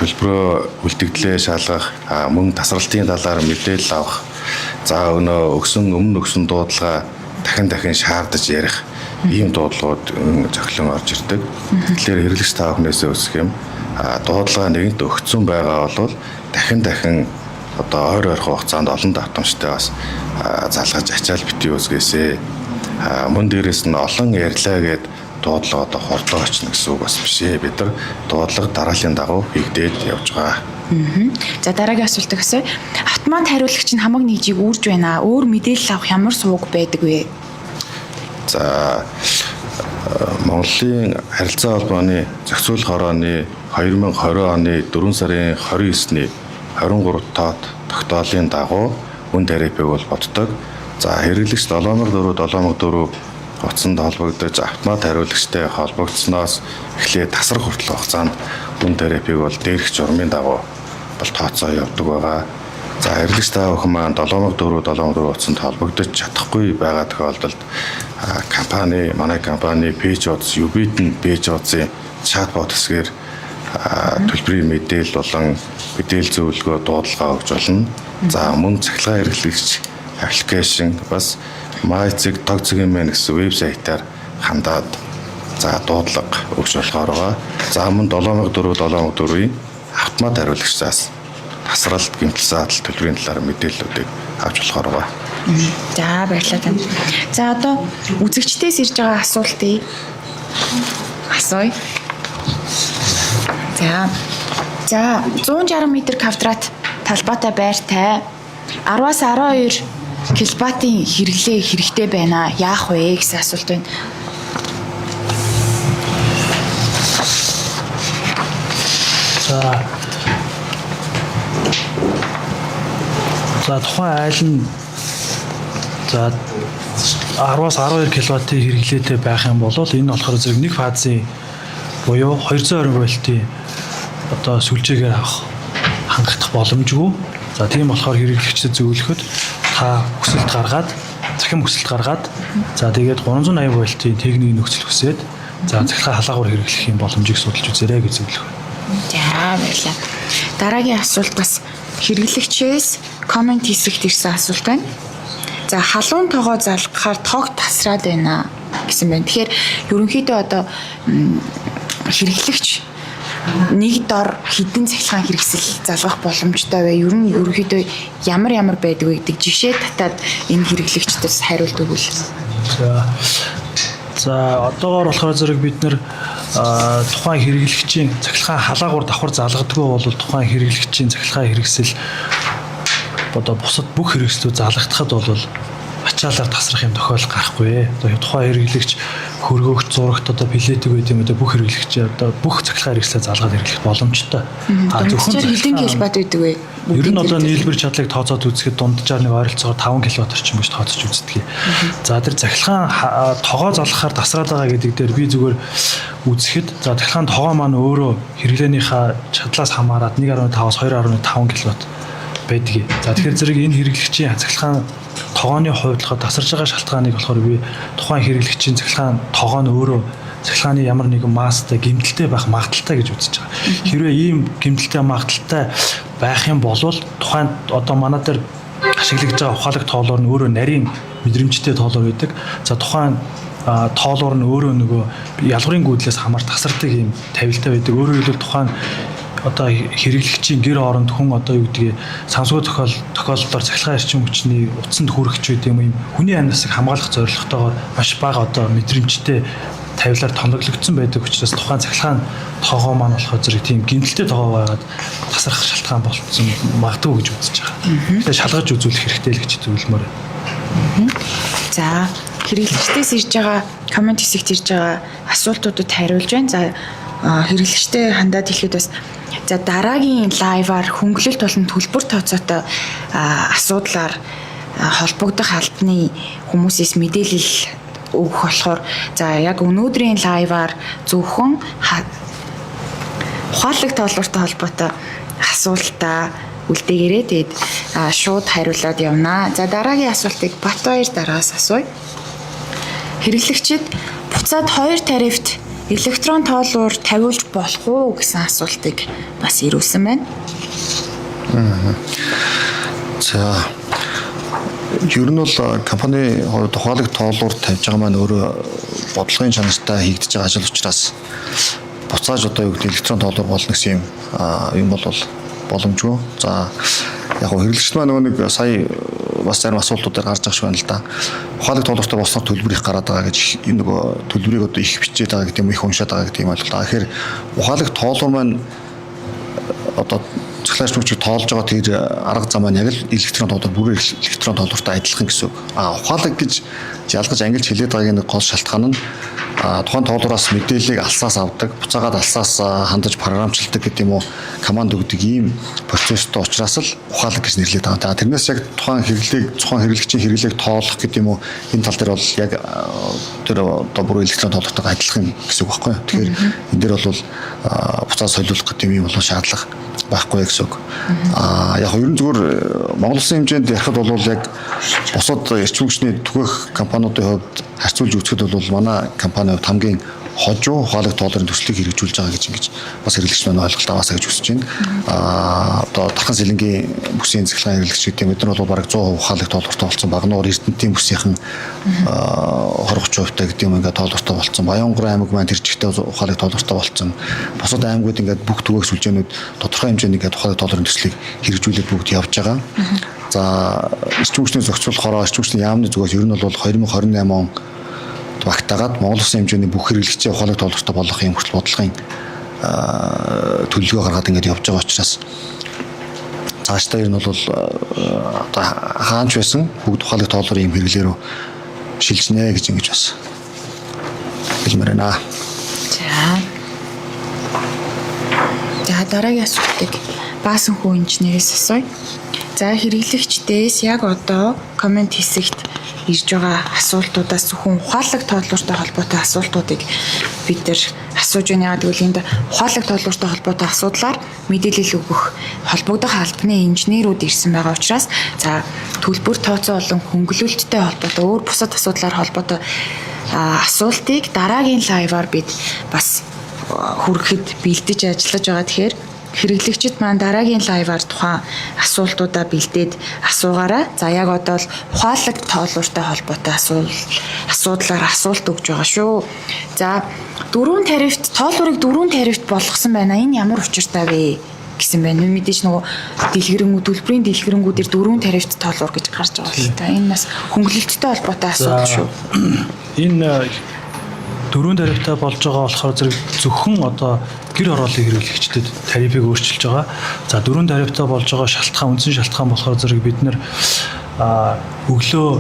төлбөрөө үлдэгдлээ шалгах мөн тасралтын талаар мэдээлэл авах за өмнө өгсөн дуудлага дахин шаардаж ярих ийм дуудлагууд зохилон орж ирдэг. Тэгэхээр хэрэглэгч та бүхнээсээ үсэх юм дуудлага нэгэнт өгсөн байгаа бол дахин одоо ойрхон хугацаанд олон давтамжтай бас залгаж ачаал битгий үзгээсэй. Мөн дээрээс нь олон ярьлаа гэд дуудлага одоо хордоо очно гэсэн үг бас биш ээ. Бид нар дуудлага дараалын дагуу хийгдээд явж байгаа. За дараагийн асуултыг асууя. Автомат хариулагч нь хамаг нэгжийг үрж байна. Өөр мэдээлэл авах ямар сувг байдаг вэ? За Монголын харилцаа холбооны зохицуулах хорооны 2020 оны 4 сарын 29-ний 23 тоод тогтоолын дагуу үн тарифыг бол боддог. За хэрэглэгч 704 утсанд холбогдож автомат хариулагчтай холбогдсноос эхлээд тасрах хүртэл хугацаанд үн тарифыг бол дээрх журмын дагуу бол тооцоо явдаг байгаа. За хэрэглэгч та бүхэн маань 704 утсанд холбогдож чадахгүй байгаа тохиолдолд манай компани Page-Odds Ubit-ийн Page-Odds-ийн чатбот хэсгээр төлбөрийн мэдээлэл болон мэдээлэл зөвлөгөө дуудлага өгж болно. За мөн цахилгаан хэрэглэгч аппликейшн бас MyZig Togzig мэн гэсэн вебсайтаар хандаад за дуудлага өгч болохоор байгаа. За мөн 704-ийн автомат хариулагчаас тасралт, гэмтэл заатал төлбөрийн талаар мэдээллүүдийг авч болохоор байгаа. За баярлалаа тань. За одоо үзэгчдээс ирж байгаа асуултыг асууя. За 160 м квадрат талбайтай байртай 10-аас 12 киловаттын хэрэглээ хэрэгтэй байна. Яах вэ гэсэн асуулт байна. За тухайн айл нь за 10-аас 12 киловаттын хэрэглээтэй байх юм бол энэ болохоор зэрэг нэг фазын буюу 220 вольтын одоо сүлжээгээр авах хангагдах боломжгүй. За тийм болохоор хэрэглэгчдэд зөвлөхөд та хүсэлт гаргаад захин хүсэлт гаргаад за тэгээд 380 вольтын техникийн нөхцөл хүсээд за захиргаа халаагуур хэрэглэх юм боломжийг судалж үзээрэй гэж зөвлөх. За баярлалаа. Дараагийн асуулт бас хэрэглэгчээс комент хийсэгт ирсэн асуулт байна. За халуун тоогоо залгахаар тоог тасраад байна гэсэн байна. Тэгэхээр ерөнхийдөө одоо хэрэглэгч нэг дор хідэн цахилгаан хэрэгсэл залгах боломжтой бай. Ер нь ерөнхийдөө ямар байдаг вэ гэдэг жишээ татаад энэ хэрэглэгчдээс хариулт өгвөл. За одоогоор болохоор зэрэг бид нэр тухайн хэрэглэгчийн цахилгаан халаагуур давхар залгадаггүй бол тухайн хэрэглэгчийн цахилгаан хэрэгсэл одоо бусад бүх хэрэгслүүд залгагдахад бол ачаалаар тасрах юм тохиол гарахгүй. Одоо тухайн хэрэглэгч хөргөөгч зурагт одоо билетиг байт юм одоо бүх хэрэглэгч одоо бүх цахилгаан хэрэгслээ залгаад хэрэглэх боломжтой. Зөвхөн хилэн килобайт үйдэг вэ? Ер нь одоо нийлбэр чадлыг тооцоод үзэхэд дунджаар нэг ойролцоогоор 5 км орчим гэж тооцож үздэг. За тэр цахилгаан тогоо залгахаар тасраад байгаа гэдэг дээр би зүгээр үзэхэд за цахилгаан тогоо маань өөрөө хэрэглээнийхээ чадлаас хамаарат 1.5-аас 2.5 км байдаг. За тэгэхээр зэрэг энэ хэрэглэгчийн цахилгаан тогооны хувьд болохоор тасарч байгаа шалтгааныг болохоор би тухайн хэрэглэгчийн цахилгаан тогоо нь өөрөө цахилгааны ямар нэгэн маастай гэмтэлтэй байх магадaltaй гэж үзэж байгаа. Хэрвээ ийм гэмтэлтэй магадaltaй байх юм бол тухайн одоо манай дээр ашиглаж байгаа ухаалаг тоолоор нь өөрөө нарийн мэдрэмжтэй тоолоор байдаг. За тухайн тоолоор нь өөрөө нөгөө ялгарын гүйдлээс хамаар тасардаг ийм тавилттай байдаг. Өөрөөр хэлбэл тухайн одоо хэрэглэгчийн гэр оронд хүн одоо юу гэдгийг сансгүй тохиолдолд цахилгаан эрчим хүчний утсанд хүрэх ч гэдэм юм хүний амьсгалыг хамгаалах зорилготойгоор маш бага одоо мэдрэмжтэй тавилаар томоглогдсон байдаг учраас тухайн цахилгаан тоогоо маань болохоор зэрэг тийм гэмтэлтэй тоогоо байгаад тасрах шалтгаан болцсон магадгүй гэж үзэж байгаа. Тэгэхээр шалгаж үзүүлэх хэрэгтэй л гэж зөвлөмөр байна. За хэрэглэгчдээс ирж байгаа комент хэсэгт ирж байгаа асуултуудад хариулж байна. За хэрэглэгчтэй хандаад хэлэхэд бас за дараагийн лайваар хөнгөлөлт болон төлбөр тооцоотой асуудлаар холбогдох албаны хүмүүсээс мэдээлэл өгөх болохоор за яг өнөөдрийн лайваар зөвхөн ухаалаг тоолбортой холбоотой асуултаа үлдээгээрээ тэгээд шууд хариулаад явнаа. За дараагийн асуултыг Батбаяр дараагаас асууя. Хэрэглэгчид буцаад 2 тарифт электрон тоолуур тавиулж болох уу гэсэн асуултыг бас ирүүлсэн байна. За ер нь бол компани тухайлаг тоолуур тавьж байгаа маань өөрөө бодлогын чанартай хийгдэж байгаа ажил учраас буцааж одоо юу гэдэг электрон тоолуур болно гэсэн юм бол боломжгүй. За яг хөө хэрэглэгчд маань нөгөө нэг сая бас зарим асуултуудаар гарч байгаа шиг байна л да. Ухаалаг тоолбортой болсноор төлбөр их гараад байгаа гэж энэ нөгөө төлбөрийг одоо их бичээд байгаа гэдэг юм их уншаад байгаа гэдэг юм байна л да. Тэгэхээр ухаалаг тоолбор маань одоо цахилгаан эрчим хүчийг тоолж байгаа тэр арга зам маань яг л электрон тоолбор бүрээр электрон тоолбортой адилхан гэсэн үг. Ухаалаг гэж ялгаж ангилж хэлээд байгаагийн нэг гол шалтгаан нь тухайн тоолбороос мэдээллийг алсаас авдаг, буцаагаад алсаас хандаж програмчилдаг гэдэг юм уу, команд өгдөг ийм процесстэй учраас л ухаалаг гэж нэрлэдэг байгаа. Тэрнээс яг тухайн хэрэглэгчийн хэрэглээг тоолох гэдэг юм уу, энэ тал дээр бол яг тэр одоо бүр электрон тоолбортойгоо адилхан гэсэн үг байхгүй юу. Тэгэхээр энэ дээр бол буцаад солиулах гэдэг юм бол шаардлага байхгүй гэсэн үг. Яг ер нь зүгээр Монгол Улсын хэмжээнд ярихад бол яг бусад эрчим хүчний түгээх компаниудын хувьд харьцуулж үзэхэд бол манай компани хувьд хамгийн хожуу ухаалаг тоолборын төслийг хэрэгжүүлж байгаа гэж ингэж бас хэрэглэгч маань ойлголт аваасаа гэж хүсэж байна. Одоо Дархан Сэлэнгийн бүсийн цахилгаан хэрэглэгч гэдэг бид нар бол бараг 100% ухаалаг тоолбортой болсон. Багнуур Эрдэнэтийн бүсийнхэн 20-30% гэдэг юм ингээд тоолбортой болсон. Баянгур аймаг маань тэр чигтээ ухаалаг тоолбортой болсон. Бусад аймагуд ингээд бүх түгээх сүлжээнүүд тодорхой хэмжээнд ингээд ухаалаг тоолборын төслийг хэрэгжүүлээд бүгд явж байгаа. За эрчим хүчний зохицуулахаараа эрчим хүчний яамны зүгээс ер нь бол 2028 он багтаагаад Монгол Улсын хэмжээний бүх хэрэглэгчийн ухаалаг тоолбортой болох юм хүртэл бодлогын төлөвлөгөө гаргаад ингээд явж байгаа учраас цаашдаа ер нь бол одоо хаанч байсан бүгд ухаалаг тоолборын юм хэрэглээрөө шилжнэ гэж ингэж бас хэлмээр байна. За дараагийн асуултыг Баасан хүү инженерээс асууя. За хэрэглэгчдээс яг одоо комент хэсэгт ирж байгаа асуултуудаас зөвхөн ухаалаг тоолбортой холбоотой асуултуудыг бид нэр асууж байна. Тэгвэл энд ухаалаг тоолбортой холбоотой асуудлаар мэдээлэл өгөх холбогдох албаны инженерүүд ирсэн байгаа учраас за төлбөр тооцоо болон хөнгөлөлттэй холбоотой өөр бусад асуудлаар холбоотой асуултыг дараагийн лайваар бид бас хүрэхэд бэлдэж ажиллаж байгаа. Тэгэхээр хэрэглэгчид маань дараагийн лайваар тухайн асуултуудаа бэлдээд асуугаарай. За яг одоо л ухаалаг тоолбортой холбоотой асуудлаар асуулт өгж байгаа шүү. За 4 тарифт тоолборыг 4 тарифт болгосон байна. Энэ ямар учиртай вэ гэсэн байна. Мэдээж нөгөө дэлгэрэнгүй төлбөрийн дэлгэрэнгүүдээр 4 тарифт тоолбор гэж гарч байгаа л та. Энэ бас хөнгөлөлттэй холбоотой асуудал шүү. Энэ 4 тарифтай болж байгаа болохоор зэрэг зөвхөн одоо гэр хорооллын хэрэглэгчдэд тарифыг өөрчилж байгаа. За 4 тарифтай болж байгаа шалтгаан үндсэн шалтгаан болохоор зэрэг бид нэр өглөө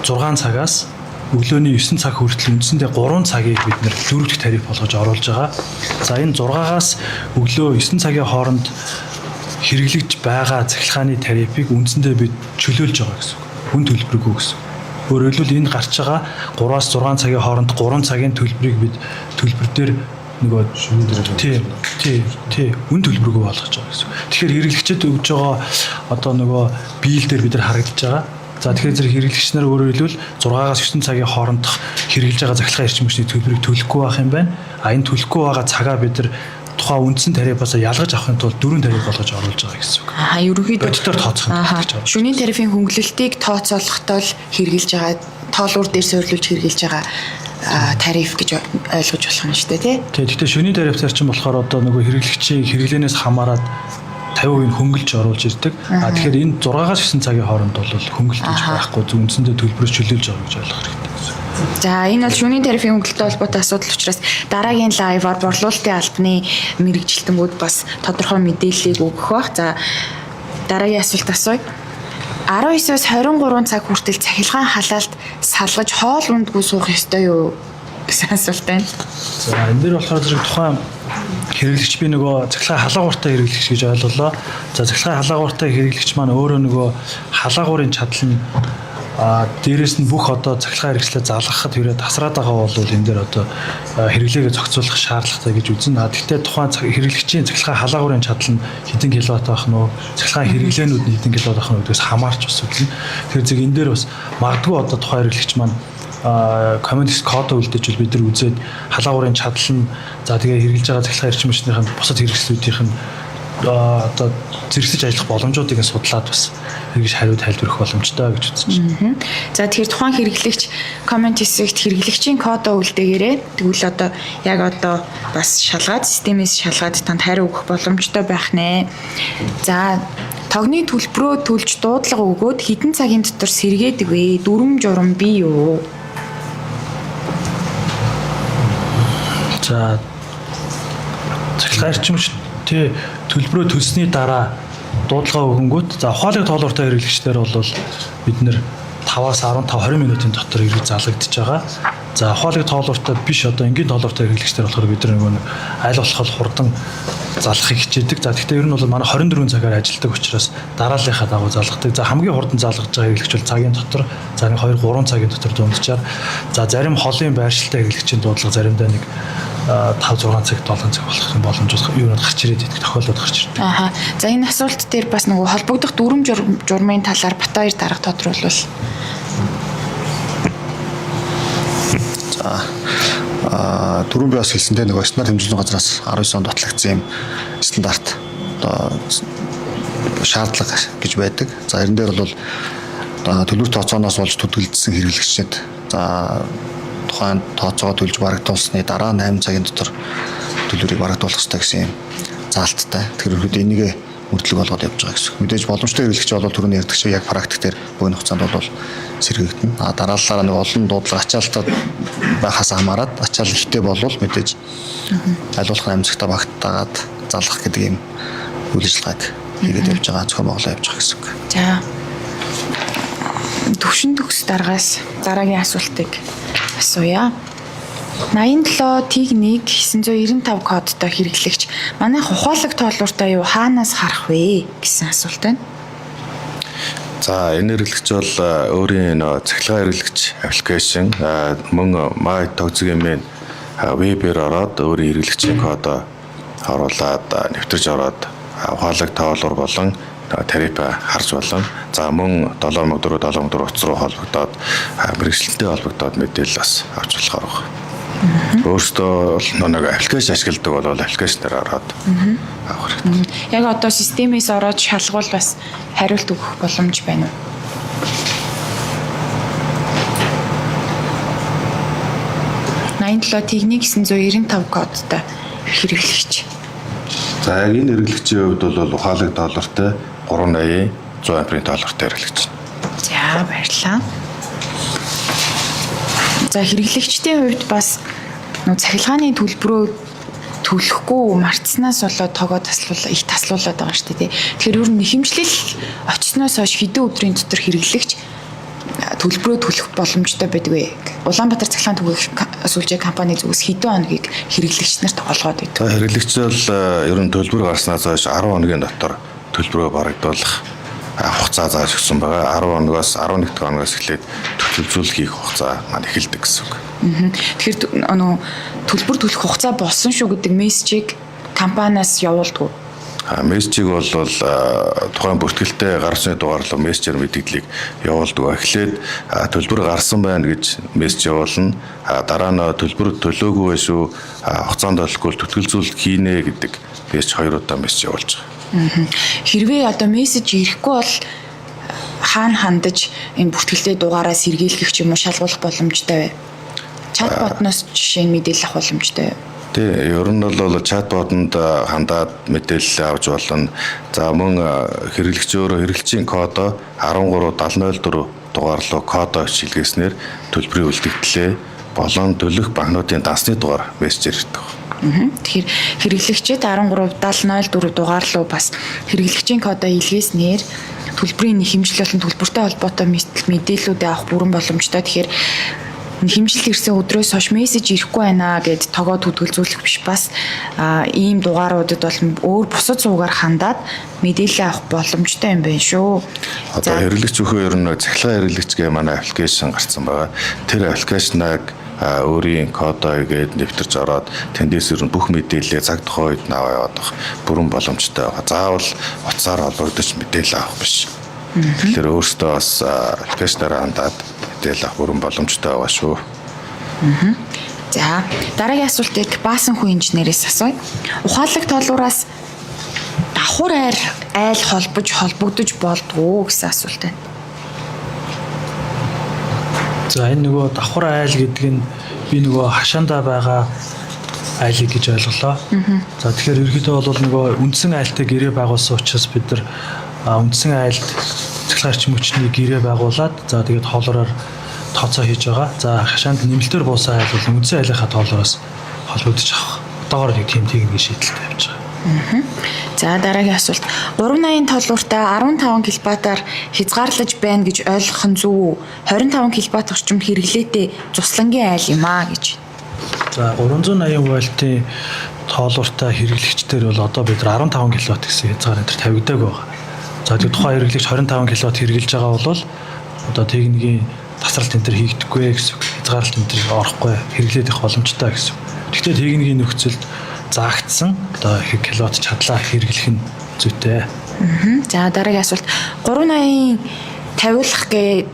6 цагаас өглөөний 9 цаг хүртэл үндсэндээ 3 цагийг бид нэр 4 дахь тариф болгож оруулж байгаа. За энэ 6-аас өглөө 9 цагийн хооронд хэрэглэж байгаа цахилгааны тарифыг үндсэндээ бид чөлөөлж байгаа гэсэн үг. Хүн төлбөргүй гэсэн. Өөрөөр хэлбэл энэ гарч байгаа 3-аас 6 цагийн хооронд 3 цагийн төлбөрийг бид төлбөр дээр нөгөө шөнийн дээр тий үн төлбөргүй болгож байгаа гэсэн. Тэгэхээр хэрэглэгчид өгж байгаа одоо нөгөө бийл дээр бид нар харагдаж байгаа. За тэгэхээр зэрэг хэрэглэгч нар өөрөөр хэлбэл 6-аас 9 цагийн хооронд хэрэглэж байгаа захилгаан эрчим хүчний төлбөрийг төлөхгүй байх юм байна. Энэ төлөхгүй байгаа цагаа бид нар тухайн үндсэн тарифаас ялгаж авахын тулд 4 тариф болгож оруулж байгаа гэсэн үг. Ерөнхийдөө бодитоор тооцох юм гэж байна. Шөнийн тарифын хөнгөлөлтийг тооцоолохдоо л хэрэгжилж байгаа тоолуур дээр суйрлуулж хэрэгжилж байгаа тариф гэж ойлгож болох юм шүү дээ тий. Тэгэхдээ шөнийн тариф зарчим болохоор одоо нөгөө хэрэглэгчийн хэрэглэнээс хамаарат 50% хөнгөлж оруулж ирдэг. Тэгэхээр энэ 6-аас 9 цагийн хооронд бол хөнгөлт гэж байхгүй зөв үндсэндээ төлбөрөөр чөлөөлж байгаа гэж ойлгох хэрэгтэй гэсэн. За энэ бол шөнийн тарифын хөнгөлөлтөй холбоотой асуудал учраас дараагийн лайваар борлуулалтын албаны мэрэгжилтэнгүүд бас тодорхой мэдээллийг өгөх бах. За дараагийн асуулт асууя. 19-оос 23 цаг хүртэл цахилгаан халаалт салгаж хоол ундгүй суух ёстой юу гэсэн асуулт байна. За энэ дээр болохоор зэрэг тухайн хэрэглэгч би нөгөө цахилгаан халаагууртай хэрэглэгч гэж ойлголоо. За цахилгаан халаагууртай хэрэглэгч маань өөрөө нөгөө халаагуурын чадал нь дээрээс нь бүх одоо цахилгаан хэрэгслээ залгахад хэрэг тасраад байгаа бол энэ дээр одоо хэрэглээгээ зохицуулах шаардлагатай гэж үзнэ. Гэхдээ тухайн хэрэглэгчийн цахилгаан халаагуурын чадал нь хэдэн киловатт байх нь цахилгаан хэрэглээнүүд нь хэдэн киловатт байх нь гэдгээс хамаарч бас үзнэ. Тэгэхээр зэрэг энэ дээр бас магадгүй одоо тухайн хэрэглэгч маань коммунист код үлдээж бид нар үзээд халаагуурын чадал нь за тэгээ хэрэглэж байгаа цахилгаан эрчим хүчнийхэн бусад хэрэгслүүдийнх нь одоо зэрэгсэж ажиллах боломжуудыг судлаад бас хэрэгж хариуд тайлбарах боломжтой гэж үзэж байна. За тэгэхээр тухайн хэрэглэгч коммент хэсэгт хэрэглэгчийн кодоо үлдээгээрээ тэгвэл одоо яг одоо бас шалгаад системээс шалгаад танд хариу өгөх боломжтой байх нэ. За тогны төлбөрөө төлж дуудлага өгөөд хэдэн цагийн дотор сэргээдэг вэ? Дүрм журам бий юу? За цахилгаан эрчим хүч төлбөрөө төлсний дараа дуудлага өгөнгүүт за ухаалаг тоолууртай хэрэглэгчдэр бол бид нэр 5-аас 15-20 минутын дотор ирэх залгагдж байгаа. За ухаалаг тоолууртай биш одоо энгийн тоолууртай хэрэглэгчдэр болохоор бид нэг аль болох хурдан залгахыг хичээдэг. За гэхдээ ер нь бол манай 24 цагаар ажилладаг учраас дарааллынхаа дагуу залгадаг. За хамгийн хурдан залгаж байгаа хэрэглэгч бол цагийн дотор за 2-3 цагийн дотор дунджаар за зарим холын байршилтай хэрэглэгчийн дуудлага заримдаа нэг 5-6 цаг 7 цаг болох юм боломжтой юу гарч ирээд идэх тохиолдол гарч ирдэг. За энэ асуулт дээр бас нөгөө холбогдох дүрм журмын талаар Батбаяр дарга тодруулвал. За түрүүн би бас хэлсэнтэй нөгөө стандарт хэмжээний газраас 19 онд батлагдсан юм стандарт одоо шаардлага гэж байдаг. За энэ дээр бол төлбөр тооцооноос болж төдөлдсөн хэрэглэгчид за тухайн тооцоогоо төлж барагдуулсны дараа 8 цагийн дотор төлбөрийг барагдуулах хэрэгтэй гэсэн юм заалттай. Тэгэхээр энийг мөрдлөг болгоод явж байгаа гэсэн. Мэдээж боломжтой хэрэглэгч бол түрүүний ярьдаг шиг яг практик дээр богино хугацаанд бол сэргэгдэнэ. Дараалалаараа нэг олон дуудлага ачаалтад байхаас хамаарат ачаал ихтэй болвол мэдээж аль болох 8 цагта багтаагаад залгах гэдэг юм үйл ажиллагааг хийгээд явж байгаа зохион байгуулалт явж байгаа гэсэн үг. За төвшин төгс дараагаас дараагийн асуултыг асууя. 87 Tig1 995 кодтой хэрэглэгч манайх ухаалаг тоолууртай юу хаанаас харах вэ гэсэн асуулт байна. За энэ хэрэглэгч бол өөрийн цахилгаан хэрэглэгч аппликейшн мөн My Toxic-ийн вебээр ороод өөрийн хэрэглэгчийн кодоо оруулаад нэвтэрч ороод ухаалаг тоолуур болон тариф харж болно. За мөн 7.4 утас руу холбогдоод мэргэжилттэй холбогдоод мэдээлэл бас авч болохоор байна. Өөрөөсөө нэг аппликейшн ашигладаг бол аппликейшнээр ороод авах хэрэгтэй. Яг одоо системээс ороод шалгуул бас хариулт өгөх боломж байна уу? Tig1 995 кодтой хэрэглэгч. За яг энэ хэрэглэгчийн хувьд бол ухаалаг тоолууртай 380 100 амперын тоолууртай хэрэглэгч. За баярлалаа. За хэрэглэгчдийн хувьд бас нөө цахилгааны төлбөрөө төлөхгүй мартснаас болоод тогоо их таслуулаад байгаа шүү дээ. Тэгэхээр ер нь хэмжлэл очсноос хойш хэдэн өдрийн дотор хэрэглэгч төлбөрөө төлөх боломжтой байдгүй. Улаанбаатар цахилгаан түгээх сүлжээ компани зүгээс хэдэн хоногийг хэрэглэгч нарт олгоод байдаг. Хэрэглэгч бол ер нь төлбөр гарснаас хойш 10 хоногийн дотор төлбөрөө барагдуулах хугацаа зааж өгсөн байгаа. 10 хоногоос 11 хоногоос эхлээд төлөвлөжүүл хийх хугацаа маань эхэлдэг гэсэн үг. Тэгэхээр нөө төлбөр төлөх хугацаа болсон шүү гэдэг мессежийг компаниас явуулдаг. Мессежийг бол тухайн бүртгэлтэй гарсны дугаар руу мессежээр мэдээллийг явуулдаг. Эхлээд төлбөр гарсан байна гэж мессеж явуулна. Дараа нь төлбөр төлөөгүй шүү, хугацаанд олохгүй төлөвлөжүүл хийнэ гэдэг мессеж 2 удаа мессеж явуулж байгаа. Хэрвээ одоо мессеж ирэхгүй бол хаана хандаж энэ бүртгэлтэй дугаараас сэргийлэх ч юм уу шалгуулах боломжтой вэ? Чатботноос жишээ нь мэдээлэл авах боломжтой вэ? Тий, ер нь бол чатботонд хандаад мэдээлэл авч болно. За мөн хэрэглэгч өөрөө хэрэглэгчийн кодоо 137004 дугаар руу кодоо шилгээснээр төлбөрийн үлдэгдлээ болон төлөх банкнуудын дансны дугаар мессежээр ирдэг. Тэгэхээр хэрэглэгчид 137004 дугаар руу бас хэрэглэгчийн кодоо илгээснээр төлбөрийн хэмжил болон төлбөртэй холбоотой мэдээллүүд авах бүрэн боломжтой. Тэгэхээр хэмжилт ирсэн өдрөөс хойш мессеж ирэхгүй байна гэд тогоо төлөвлөжүүлэх биш, бас ийм дугааруудад бол өөр бусад суугаар хандаад мэдээлэл авах боломжтой юм байна шүү. Одоо хэрэглэгч өхөө ер нь цахилгаан хэрэглэгчгээ манай аппликейшн гарсан байгаа. Тэр аппликейшныг өөрийн кодоо игээд нэвтэрч ороод тэндээс ер нь бүх мэдээлэлээ цаг тухайн үед аваа явах бүрэн боломжтой байгаа. Заавал утсаар холбогдож мэдээлэл авах биш. Тэгэхээр өөртөө бас аппликейшнаараа хандаад мэдээлэл авах бүрэн боломжтой байгаа шүү. За, дараагийн асуултыг баасан хүн инженерээс асууя. Ухаалаг тоолуураас давхар айл холбогдож болдгоо гэсэн асуулт байна. За энэ нөгөө давхар айл гэдэг нь би нөгөө хашаандаа байгаа айлыг гэж ойлголоо. За тэгэхээр ерөнхийдөө бол нөгөө үндсэн айлтай гэрээ байгуулсан учраас бид нар үндсэн айлд цахилгаан хүчний гэрээ байгуулад за тэгээд хоолороор тооцоо хийж байгаа. За хашаанд нэмэлтээр буусан айл бол үндсэн айлынхаа тоолороос холбогдож авах. Одоогоор нэг тийм техникийн шийдэлтэй явж байгаа. За дараагийн асуулт. 380 толууртай 15 кБ-аар хязгаарлаж байна гэж ойлгох нь зөв үү? 25 кБ орчимд хэрэглээтэй цуслангийн айл юм аа гэж. За 380 вольтын тоолууртай хэрэглэгчдэр бол одоо бид 15 кW гэсэн хязгаар энэ тавигдаг байгаа. За тэгээд тухайн хэрэглэгч 25 кW хэрэглэж байгаа бол одоо техникийн тасралт энэ төр хийгдэхгүй гэсэн үг. Хязгаарлалт энэ төр орохгүй хэрэглээд их боломжтой гэсэн. Гэхдээ техникийн нөхцөлд заагдсан одоо их киловатт чадлаа хэрэглэх нь зүйтэй. За дараагийн асуулт. 380 тавиулах гэ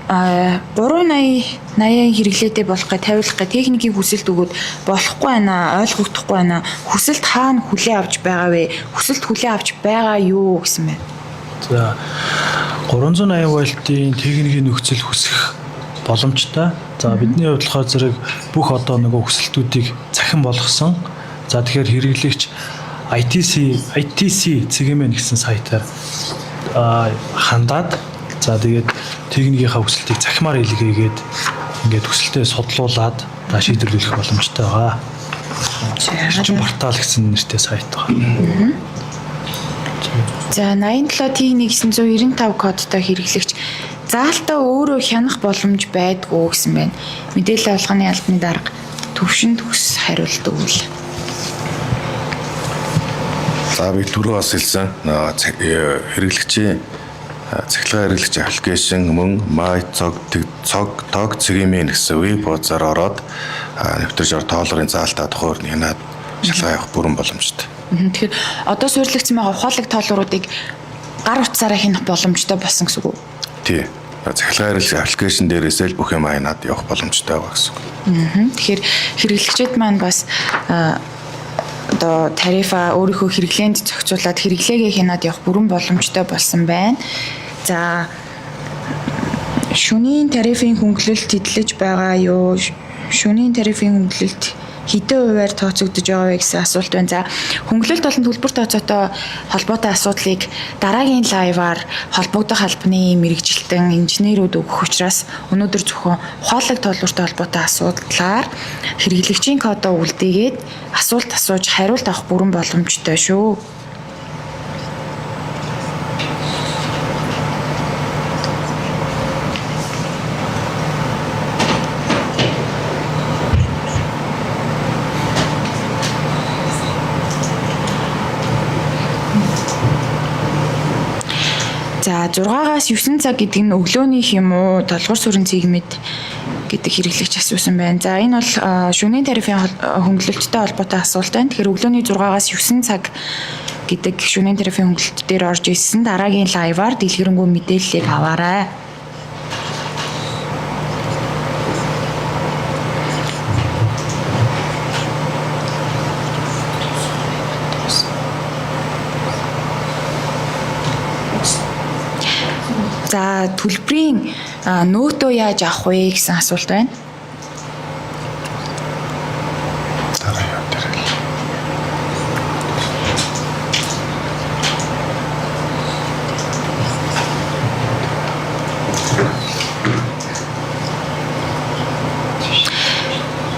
380 хэрэглээтэй болох гэ тавиулах гэ техникийн хүсэлт өгөөд болохгүй байна, ойлгогдохгүй байна. Хүсэлт хаана хүлээн авч байгаа вэ? Хүсэлт хүлээн авч байгаа юу гэсэн байна. За 380 вольтын техникийн нөхцөл хүсэх боломжтой. За бидний хувьд болохоор зэрэг бүх одоо нөгөө хүсэлтүүдийг цахин болгосон. За тэгэхээр хэрэглэгч ITC CGM гэсэн сайтаар хандаад за тэгээд техникийнхаа хүсэлтийг цахимаар илгээгээд ингээд хүсэлтээ судлуулад шийдвэрлэх боломжтой байгаа. Эрчим портал гэсэн нэртэй сайт байгаа. За 87 T1995 кодтой хэрэглэгч заалтаа өөрөө хянах боломж байдгүй гэсэн байна. Мэдээлэл авалганы албаны дарга төвшин төс хариулт өгвөл. За би түрүү бас хэлсэн хэрэглэгчийн цахилгаан хэрэглэгч аппликейшн мөн MyTog CGM гэсэн веб хуудасаар ороод нэвтэрж тоолрын заалтаа тухайр нь хянаад шалгаа явах бүрэн боломжтой. Тэгэхээр одоо суйрлагдсан байгаа ухаалаг тоолруудыг гар утсаараа хянах боломжтой болсон гэсэн үг үү? Тий. Цахилгаан хэрэглэгч аппликейшн дээрээсээ л бүх юм хянаад явах боломжтой байгаа гэсэн үг. Тэгэхээр хэрэглэгчид маань бас одоо тарифа өөрийнхөө хэрэглээнд зохицуулаад хэрэглээгээ хянаад явах бүрэн боломжтой болсон байна. За шөнийн тарифын хөнгөлөлт эдлэж байгаа юу? Шөнийн тарифын хөнгөлөлт хэдэн хувиар тооцогдож байгаа вэ гэсэн асуулт байна. За хөнгөлөлт болон төлбөр тооцоотой холбоотой асуудлыг дараагийн лайваар холбогдох албаны мэрэгжилтэн инженерүүд өгөх учраас өнөөдөр зөвхөн ухаалаг тоолбортой холбоотой асуудлаар хэрэглэгчийн кодоо үлдээгээд асуулт асууж хариулт авах бүрэн боломжтой шүү. За 6-аас 9 цаг гэдэг нь өглөөнийх юм уу, долгор сүрэн цэгмэд гэдэг хэрэглэгч асуусан байна. За энэ бол шөнийн тарифын хөнгөлөлттэй холбоотой асуулт байна. Тэгэхээр өглөөний 6-аас 9 цаг гэдэг шөнийн тарифын хөнгөлөлт дээр орж ирсэн дараагийн лайваар дэлгэрэнгүй мэдээллийг аваарай. За төлбөрийн нөөтөө яаж авах вэ гэсэн асуулт байна.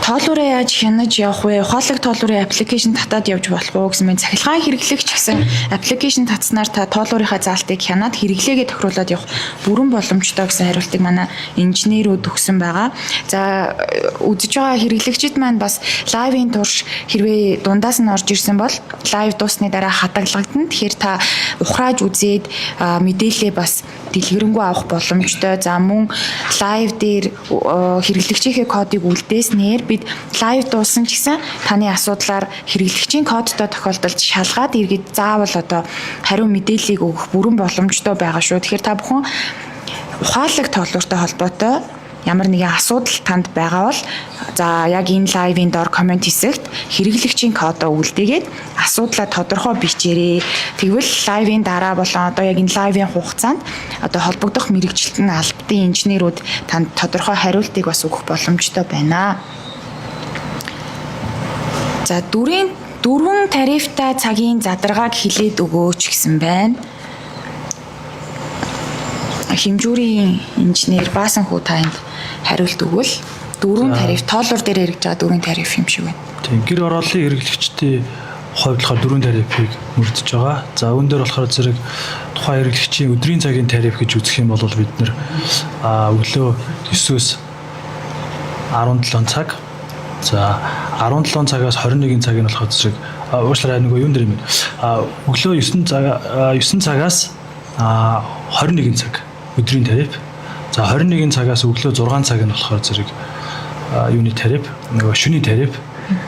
Тоолуураа яаж хянаж явах вэ? Ухаалаг тоолуурын аппликейшн татаад явж болох уу гэсэн мэт цахилгаан хэрэглэгч гэсэн аппликейшн татснаар та тоолуурынхаа заалтыг хянаад хэрэглээгээ тохируулаад явах бүрэн боломжтой гэсэн хариултыг манай инженерүүд өгсөн байгаа. За үзэж байгаа хэрэглэгчид маань бас лайвын турш хэрвээ дундаас нь орж ирсэн бол лайв дуусны дараа хадгалагдана. Тэгэхээр та ухрааж үзээд мэдээлэлээ бас дэлгэрэнгүй авах боломжтой. За мөн лайв дээр хэрэглэгчийнхээ кодыг үлдээснээр бид лайв дуусан ч гэсэн таны асуудлаар хэрэглэгчийн кодтой тохиолдолд шалгаад иргэд заавал одоо хариу мэдээллийг өгөх бүрэн боломжтой байгаа шүү. Тэгэхээр та бүхэн ухаалаг тоолууртай холбоотой ямар нэгэн асуудал танд байгаа бол за яг энэ лайвын доор комент хэсэгт хэрэглэгчийн кодоо үлдээгээд асуудлаа тодорхой бичээрэй. Тэгвэл лайвын дараа болон одоо яг энэ лайвын хугацаанд одоо холбогдох мэрэгжилтэн албатын инженерүүд танд тодорхой хариултыг бас өгөх боломжтой байна. За дөрвөн тарифтай цагийн задаргааг хилээд өгөөч гэсэн байна. Хэмжүүрийн инженер Баасан хүү танд хариулт өгвөл дөрвөн тариф тооллуур дээр хэрэгж байгаа дөрвөн тариф юм шиг байна. Тийм гэр орооллын хэрэглэгчдийн хувьд болохоор дөрвөн тарифыг мөрдөж байгаа. За үүн дээр болохоор зэрэг тухайн хэрэглэгчийн өдрийн цагийн тариф гэж үзэх юм бол бид нэр өглөө 9-өөс 17 цаг. За 17 цагаас 21 цагийн болохоор зэрэг уучлаарай нөгөө юун дээр юм. Өглөө 9 цагаас 21 цаг өдрийн тариф. За 21 цагаас өглөө 6 цаг нь болохоор зэрэг юуны тариф, нөгөө шөнийн тариф.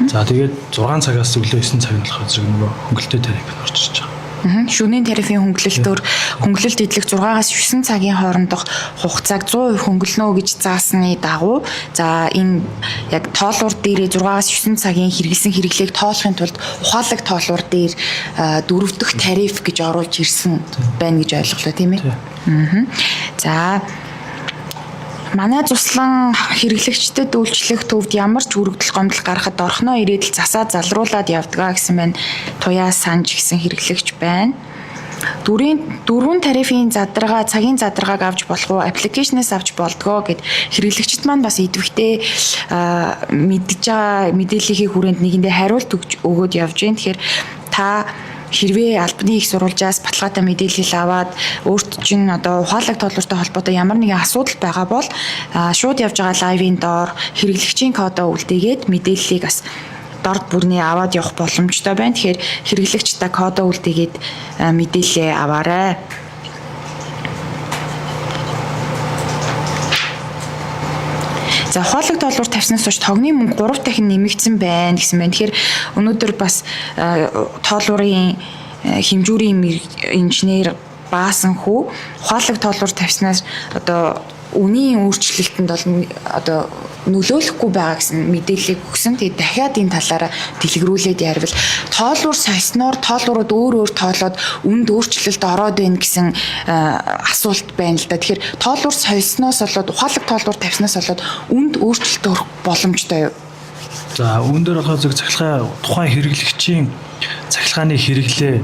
За тэгээд 6 цагаас өглөө 9 цаг нь болохоор зэрэг нөгөө хөнгөлөлттэй тариф орж ирж байгаа. Шөнийн тарифын хөнгөлөлтөөр хөнгөлөлт идэлх 6-аас 9 цагийн хоорондох хугацааг 100% хөнгөлнө гэж заасны дагуу за энэ яг тоолуур дээрээ 6-аас 9 цагийн хэрэгэлсэн хэрэглээг тоолохын тулд ухаалаг тоолуур дээр 4 дахь тариф гэж оруулж ирсэн байна гэж ойлголоо тийм ээ. За манай туслан хэрэглэгчдэд үйлчлэх төвд ямар ч хүрэгдэл гомдол гарахад орхноо ирээдэл засаад залруулад явдгаа гэсэн байна. Туяа санж гэсэн хэрэглэгч байна. Дөрвөн тарифын задаргаа, цагийн задаргааг авч болох уу? Аппликейшнээс авч болдгоо гэд хэрэглэгчид маань бас идэвхтэй мэдж байгаа мэдээллийнхээ хүрээнд нэгэндээ хариулт өгөөд явж байна. Тэгэхээр та хэрвээ албаны их сурвалжаас баталгаатай мэдээлэл аваад өөрт чинь одоо ухаалаг тоолбортой холбоотой ямар нэгэн асуудал байгаа бол шууд явж байгаа лайвын доор хэрэглэгчийн кодоо үлдээгээд мэдээллийг бас дорд бүрний аваад явах боломжтой байна. Тэгэхээр хэрэглэгч та кодоо үлдээгээд мэдээлэл аваарай. За ухаалаг тоолбор тавьснаас хойш тогны мөнгө 3 дахин нэмэгдсэн байна гэсэн байна. Тэгэхээр өнөөдөр бас тоолборын хэмжүүрийн инженер Баасан хүү ухаалаг тоолбор тавьснаас одоо үнийн өөрчлөлтөнд бол одоо нөлөөлөхгүй байгаа гэсэн мэдээллийг өгсөн. Тэгээд дахиад энэ талаараа дэлгэрүүлээд ярил. Тоолбор сойсноор тоолборууд өөр тоолоод үнд өөрчлөлт ороод байна гэсэн асуулт байна л да. Тэгэхээр тоолбор сойсноос болоод ухаалаг тоолбор тавьснаас болоод үнд өөрчлөлт өрөх боломжтой юу? За үүн дээр болохоор зөв цахилгаан тухайн хэрэглэгчийн цахилгааны хэрэглээ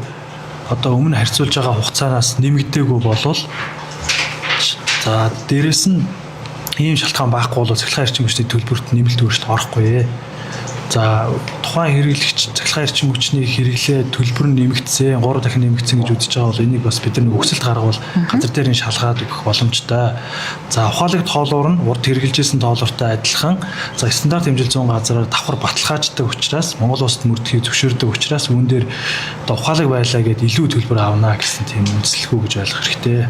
одоо өмнө харьцуулж байгаа хугацаанаас нэмэгдээгүй болвол за дээрэс нь ийм шалтгаан байхгүй бол цахилгаан эрчим хүчний төлбөрт нэмэлт өөрчлөлт орохгүй. За тухайн хэрэглэгч цахилгаан эрчим хүчний хэрэглээ төлбөр нь нэмэгдсэн 3 дахин нэмэгдсэн гэж үзэж байгаа бол энийг бас бид нар өгсөлт гаргавал газар дээр нь шалгаад өгөх боломжтой. За ухаалаг тоолуур нь урд хэрэгжилжсэн тоолууртай адилхан за стандарт хэмжил зүүн газараар давхар баталгааждаг учраас Монгол улсад мөрдөхийг зөвшөөрдөг учраас үүн дээр одоо ухаалаг байлаа гэдээ илүү төлбөр авна гэсэн тийм үндэслэхүү гэж ойлгох хэрэгтэй.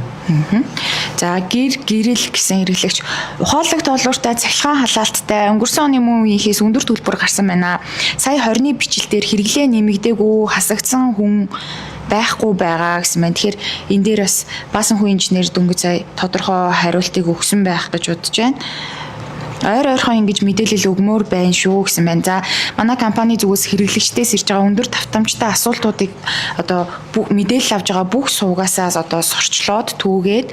За гэрэл гэсэн хэрэглэгч ухаалаг тоолууртай цахилгаан халаалттай өнгөрсөн оны мөн үеийнхээс өндөр төлбөр гарсан байна. Сая 20-ны бичлэлээр хэрэглээ нэмэгдээгүй хасагдсан хүн байхгүй байгаа гэсэн байна. Тэгэхээр энэ дээр бас баасан хүн инженер Дөнгөж сая тодорхой хариултыг өгсөн байх гэж бодож байна. Ойрхон ингэж мэдээлэл өгмөр байна шүү гэсэн байна. За манай компани зүгээс хэрэглэгчдээс ирж байгаа өндөр давтамжтай асуултуудыг одоо мэдээлэл авж байгаа бүх суугасаа одоо сорчлоод түүгээд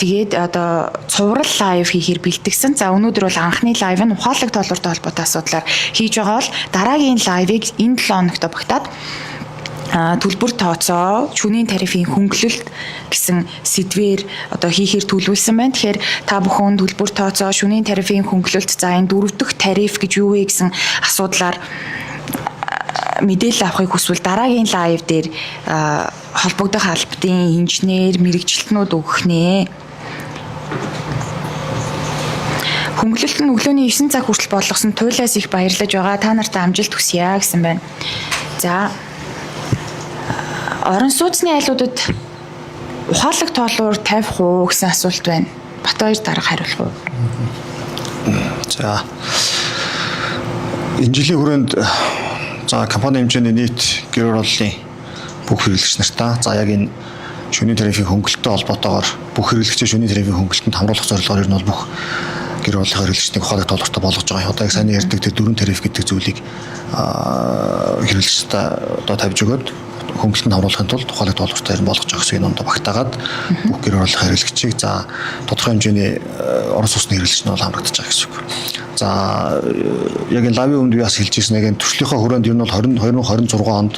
тэгээд одоо цуврал лайв хийхээр бэлтгэсэн. За өнөөдөр бол анхны лайв нь ухаалаг тоолууртай холбоотой асуудлаар хийж байгаа бол дараагийн лайвыг энэ 7 хоногт багтаад төлбөр тооцоо, шөнийн тарифын хөнгөлөлт гэсэн сэдвээр одоо хийхээр төлөвлөсөн байна. Тэгэхээр та бүхэн төлбөр тооцоо, шөнийн тарифын хөнгөлөлт, за энэ 4 дахь тариф гэж юу вэ гэсэн асуудлаар мэдээлэл авахыг хүсвэл дараагийн лайв дээр холбогдох албадын инженер, мэрэгчлэтнүүд өгөх нэ. Хөнгөлөлт нь өглөөний 9 цаг хүртэл болгосон туйлаас их баярлаж байгаа. Та нартай амжилт хүсье гэсэн байна. За орон сууцны айлуудад ухаалаг тоолуур тавих уу гэсэн асуулт байна. Батбаяр дарга хариулах уу? За энэ жилийн хүрээнд за компани хэмжээний нийт гэр ороллын бүх хэрэглэгч нартаа за яг энэ шөнийн тарифын хөнгөлөлттэй холбоотойгоор бүх хэрэглэгчийн шөнийн тарифын хөнгөлөлтөнд хамруулах зорилгоор нь бол бүх гэр ороллын хэрэглэгчдийн ухаалаг тоолууртай болгож байгаа. Одоо яг сайн ярьдаг тэр 4 тариф гэдэг зүйлийг хэрэглэгчдээ одоо тавьж өгөөд хөнгөлөлтөнд хамруулахын тулд ухаалаг тоолууртай болгож байгаа гэсэн юм багтаагаад бүх гэр ороллын хэрэглэгчийг за тодорхой хэмжээний орон сууцны хэрэглэгч нь бол хамрагдаж байгаа гэсэн үг. За яг энэ лавын өмнө би бас хэлж ирсэн яг энэ төслийнхөө хүрээнд ер нь бол 2026 онд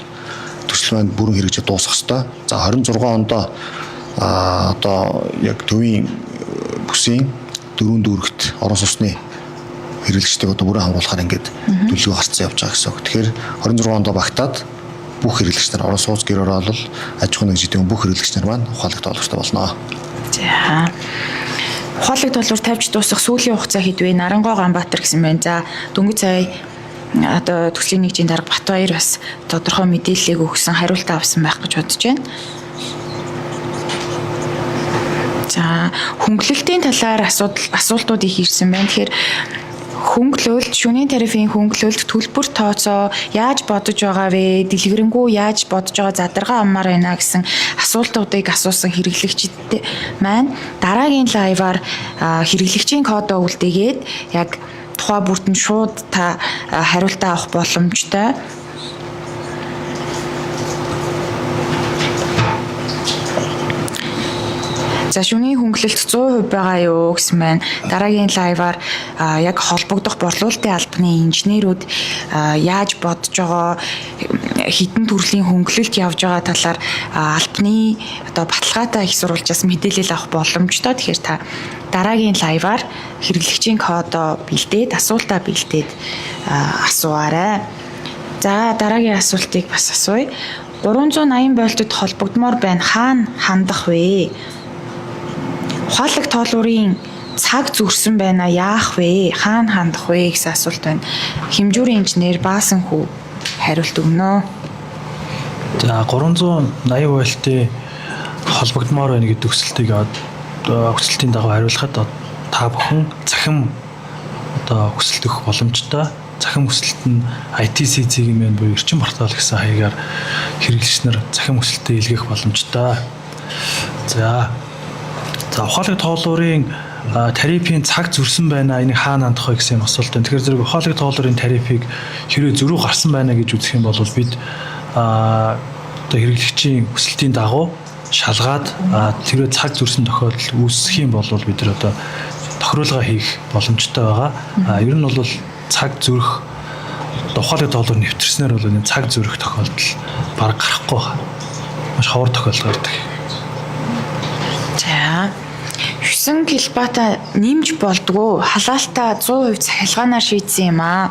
төсөл маань бүрэн хэрэгжиж дуусах ёстой. За 26 онд одоо яг төвийн бүсийн 4 дүүрэгт орон сууцны хэрэглэгчдийг одоо бүрэн хамруулахаар ингээд төлөвлөгөө гарцсан явж байгаа гэсэн үг. Тэгэхээр 26 онд багтаад бүх хэрэглэгч нар орон сууц гэр оролол аж ахуйн нэгжийн бүх хэрэглэгч нар маань ухаалаг тоолууртай болно. За ухаалаг тоолуур тавьж дуусах сүүлийн хугацаа хэд вэ? Нарангой Ганбаатар гэсэн байна. За Дөнгөж сая одоо төслийн нэгжийн дарга Батбаяр бас тодорхой мэдээллийг өгсөн, хариулт авсан байх гэж бодож байна. За хөнгөлөлтийн талаар асуултууд их ирсэн байна. Тэгэхээр хөнгөлөлт, шөнийн тарифын хөнгөлөлт, төлбөр тооцоо яаж бодож байгаа вэ? Дэлгэрэнгүй яаж бодож байгаа задаргаа аммаар байна гэсэн асуултуудыг асуусан хэрэглэгчид маань дараагийн лайваар хэрэглэгчийн кодоо үлдээгээд яг тухай бүрт нь шууд та хариултаа авах боломжтой. За шөнийн хөнгөлөлт 100% байгаа юу гэсэн байна. Дараагийн лайваар яг холбогдох борлуулалтын албаны инженерүүд яаж бодож байгаа, хідэн төрлийн хөнгөлөлт явж байгаа талаар албаны одоо баталгаатай их сурвалжаас мэдээлэл авах боломжтой. Тэгэхээр та дараагийн лайваар хэрэглэгчийн кодоо бэлдээд, асуултаа бэлдээд асууаарай. За дараагийн асуултыг бас асууя. 380 вольтод холбогдмоор байна. Хаана хандах вэ? Ухаалаг тоолуурын цаг зөрсөн байна. Яах вэ? Хаана хандах вэ гэсэн асуулт байна. Хэмжүүрийн инженер Баасан хүү хариулт өгнө. За 380 вольтын холбогдмоор байна гэдэг өсөлтийг өсөлтийн дагуу хариулахад та бүхэн цахим одоо өсөлт өгөх боломжтой. Цахим өсөлт нь ITC-ийн мэн буюу эрчим портал гэсэн хаягаар хэрэглэгч нар цахим өсөлтөд илгээх боломжтой. За ухаалаг тоолуурын тарифын цаг зөрсөн байна. Энийг хаана хандах вэ гэсэн асуулт байна. Тэгэхээр зэрэг ухаалаг тоолуурын тарифыг хэрвээ зөрүү гарсан байна гэж үзэх юм бол бид одоо хэрэглэгчийн өсөлтийн дагуу шалгаад тэрөө цаг зөрсөн тохиолдол үүсэх юм бол бид нар одоо тохируулга хийх боломжтой байгаа. Ер нь бол цаг зөрөх ухаалаг доллар нэвтэрснээр бол энэ цаг зөрөх тохиолдол баг гарахгүй байна. Маш ховор тохиолдол гардаг. За 9 килобата нэмж болдгоо халаалтаа 100% цахилгаанаар шийдсэн юм аа.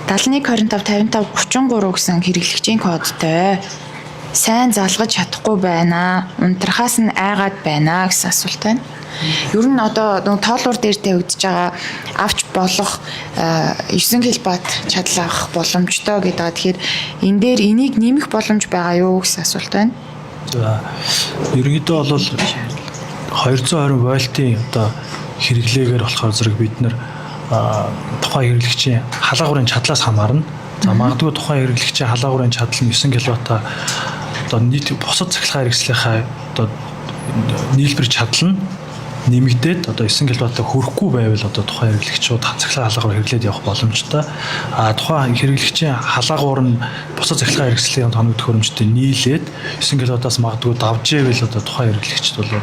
71 25 55 33 гэсэн хэрэглэгчийн кодтой. Сайн залгаж чадахгүй байна. Унтрахаас нь айгаад байна гэсэн асуулт байна. Ер нь одоо тоолуур дээр тавигдж байгаа авч болох 9 килобат чадал авах боломжтой гэдэг. Тэгэхээр энэ дээр энийг нэмэх боломж байгаа юу гэсэн асуулт байна. За ерөнхийдөө бол 220 вольтын одоо хэрэглээгээр болохоор зэрэг бид нэр тухайн хэрэглэгчийн халаагуурын чадлаас хамаарна. За магадгүй тухайн хэрэглэгчийн халаагуурын чадал нь 9 кВт одоо нийт бусад цахилгаан хэрэгслийнхаа одоо нийлбэр чадал нь нэмэгдээд одоо 9 кВт хүрэхгүй байвал одоо тухайн хэрэглэгчид цахилгаан халаагуур хэрэглээд явах боломжтой. Тухайн хэрэглэгчийн халаагуур нь бусад цахилгаан хэрэгслийн тоног төхөөрөмжтэй нийлээд 9 кВт-аас магадгүй давж ивэл одоо тухайн хэрэглэгчид бол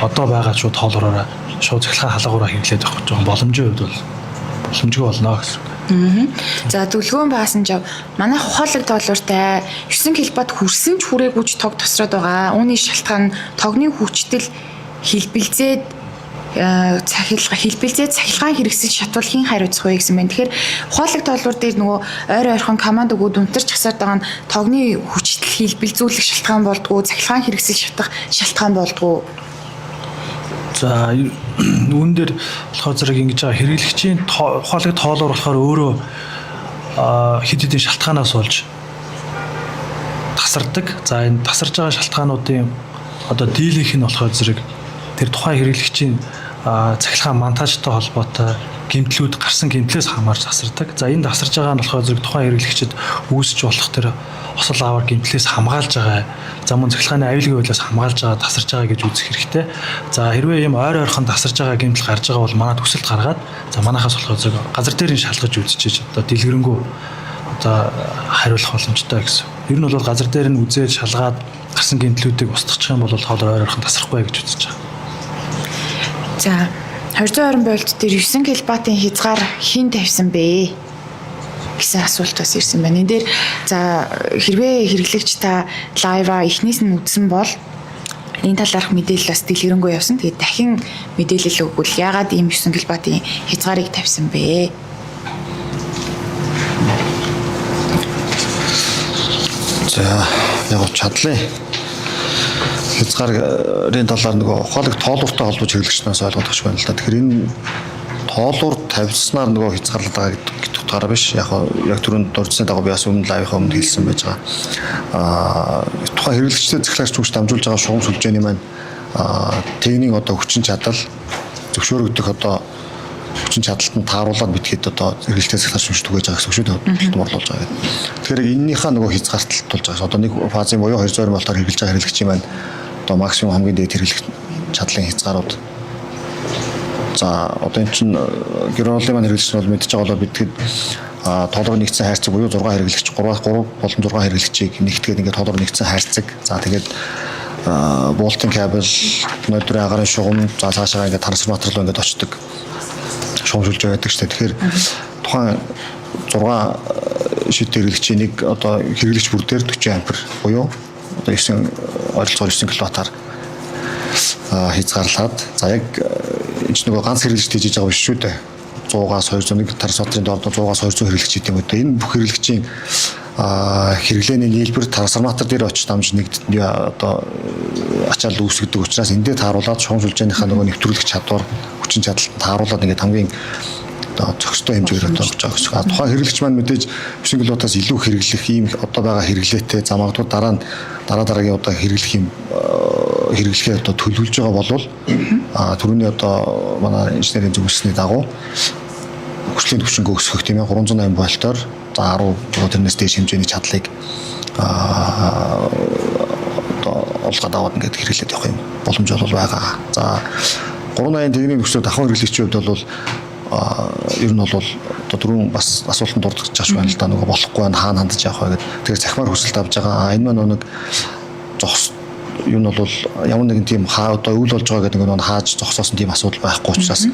одоо байгаа шууд тоолороо шууд цахилгаан халаагуураа хэрэглээд явах жоохон боломжийн хувьд бол боломжгүй болно гэсэн. За төлгөөн баасан жав манай ухаалаг тоолууртай 9 килобат хүрсэн ч хүрээгүй ч тог тосроод байгаа. Үүний шалтгаан нь тогны хүчтэл хэлбэлзээд цахилгаан хэрэгсэж шатвал хэн хариуцах вэ гэсэн байна. Тэгэхээр ухаалаг тоолуур дээр нөгөө ойр ойрхон команд өгөөд унтарч хасаад байгаа нь тогны хүчтэл хэлбэлзүүлэх шалтгаан болдгоо, цахилгаан хэрэгсэж шатах шалтгаан болдгоо. За үүн дээр болохоор зэрэг ингэж байгаа хэрэглэгчийн ухаалаг тоолоор болохоор өөрөө хэд хэдэн шалтгаанаас болж тасардаг. За энэ тасарж байгаа шалтгаануудын одоо дийлэнх нь болохоор зэрэг тэр тухайн хэрэглэгчийн цахилгаан монтажтай холбоотой гэмтлүүд гарсан гэмтлээс хамаарч тасардаг. За энэ тасарж байгаа нь болохоор зэрэг тухайн хэрэглэгчид үүсэж болох тэр осол аваар гэмтлээс хамгаалж байгаа. За мөн цахилгааны аюулгүй байлаас хамгаалж байгаа тасарж байгаа гэж үзэх хэрэгтэй. За хэрвээ ийм ойр ойрхон тасарж байгаа гэмтэл гарч байгаа бол манай төсөлд гаргаад за манайхаас болохоор зэрэг газар дээр нь шалгаж үзчихэж одоо дэлгэрэнгүй одоо хариулах боломжтой гэсэн. Ер нь бол газар дээр нь үзээд шалгаад гарсан гэмтлүүдийг устгах юм бол хоолой ойр ойрхон тасрахгүй гэж үзэж байгаа. За 220 вольт дээр 9 килобатын хязгаар хэн тавьсан бэ гэсэн асуулт бас ирсэн байна. Энэ дээр за хэрвээ хэрэглэгч та лайва эхнээс нь үзсэн бол энэ талаарх мэдээлэл бас дэлгэрэнгүй явсан. Тэгээд дахин мэдээлэл өгвөл яагаад ийм 9 килобатын хязгаарыг тавьсан бэ? За яг чадлаа. Хязгаарын талаар нөгөө ухаалаг тоолууртай холбож хэрэглэгчнээс ойлгох байна л да. Тэгэхээр энэ тоолуур тавьснаар нөгөө хязгаарлаад байгаа гэдэг утгаараа биш. Яг түрүүнд дурдсны дагуу би бас өмнө лайвынхаа өмнө хэлсэн байж байгаа. Тухайн хэрэглэгчтэй цахилгаач түгш дамжуулж байгаа шугам сүлжээний маань техникийн одоо хүчин чадал зөвшөөрөгдөх одоо хүчин чадалтанд тааруулаад битгэхэд одоо хэрэглэгчтэй цахилгаач түгш түгэж байгаа гэсэн үг төлтөм орлуулж байгаа гэдэг. Тэгэхээр энэнийхээ нөгөө хязгаарталт болж байгаа. Одоо нэг фазын буюу 220 вольтоор хэрэглэж байгаа хэрэглэгчийн маань одоо максимум хамгийн дээд хэрэглэх чадлын хязгаарууд. За одоо эн чинь геролын маань хэрэглэгч нь бол мэдчихэж байгаа болоо битгэд тоолгоор нэгдсэн хайрцаг буюу 6 хэрэглэгч 3 болон 6 хэрэглэгчийг нэгтгээд ингээд тоолгоор нэгдсэн хайрцаг. За тэгээд болтын кабель, өнөөдрийн агарын шугам, за цаашаа ингээд трансформатор руу ингээд очдог шугамжуулж байдаг шүү дээ. Тэгэхээр тухайн 6 шид хэрэглэгчийн нэг одоо хэрэглэгч бүр дээр 40 ампер буюу одоо 9 ойролцоогоор 9 киловаттаар хязгаарлаад за яг энэ ч нөгөө ганц хэрэглэгч хийж байгаа биш шүү дээ. 100-аас 201 трансформаторын доор 100-аас 200 хэрэглэгч гэдэг юм үү. Энэ бүх хэрэглэгчийн хэрэглээний нийлбэр трансформатор дээр очиж дамж нэгдэд одоо ачаал үүсгдэг учраас энэ дээр тааруулаад шугам сүлжээнийхээ нөгөө нэвтрүүлэх чадвар хүчин чадалтанд тааруулаад ингээд хамгийн одоо зохистой хэмжээгээр одоо болж байгаа гэсэн. Тухайн хэрэглэгч маань мэдээж 9 киловаттаас илүү хэрэглэх ийм одоо байгаа хэрэглээтэй за магадгүй дараагийн одоо хэрэглэх юм хэрэглэхээр одоо төлөвлөж байгаа болвол түрүүний одоо манай инженерийн зөвлөсний дагуу хүчлийн түвшингөө өсгөх тийм ээ 308 вольтоор за 10 тэрнээс дээш хэмжээний чадлыг одоо олгоод аваад ингээд хэрэглээд явах юм боломж бол байгаа. За 380 техникийн өсөлт давхар хэрэглэгчийн хувьд бол ер нь бол одоо түрүүн бас асуултанд дурдж байгаа байна л да нөгөө болохгүй байна хаана хандаж явах вэ гэдэг. Тэгэхээр захимаар хүсэлт авж байгаа. Энэ маань нэг зогс юу нь бол ямар нэгэн тийм одоо үйл болж байгаа гэдэг нэг хааж зогсоосон тийм асуудал байхгүй учраас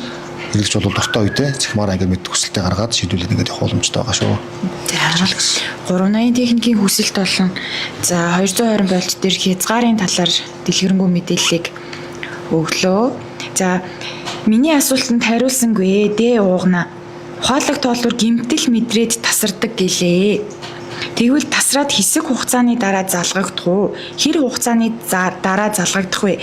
хэрэглэгч бол дуртай үедээ цахимаараа ингээд мэд хүсэлтэд гаргаад шийдвүүлээд ингээд явах боломжтой байгаа шүү. За 380 техникийн хүсэлт болон за 220 вольт дээр хязгаарын талаар дэлгэрэнгүй мэдээллийг өглөө. За миний асуултанд хариулсангүй дээ уугна. Ухаалаг тооллоор гэмтэл мэдрээд тасардаг гэлээ. Тэгвэл тасраад хэсэг хугацааны дараа залгагдах уу? Хэр хугацааны дараа залгагдах вэ?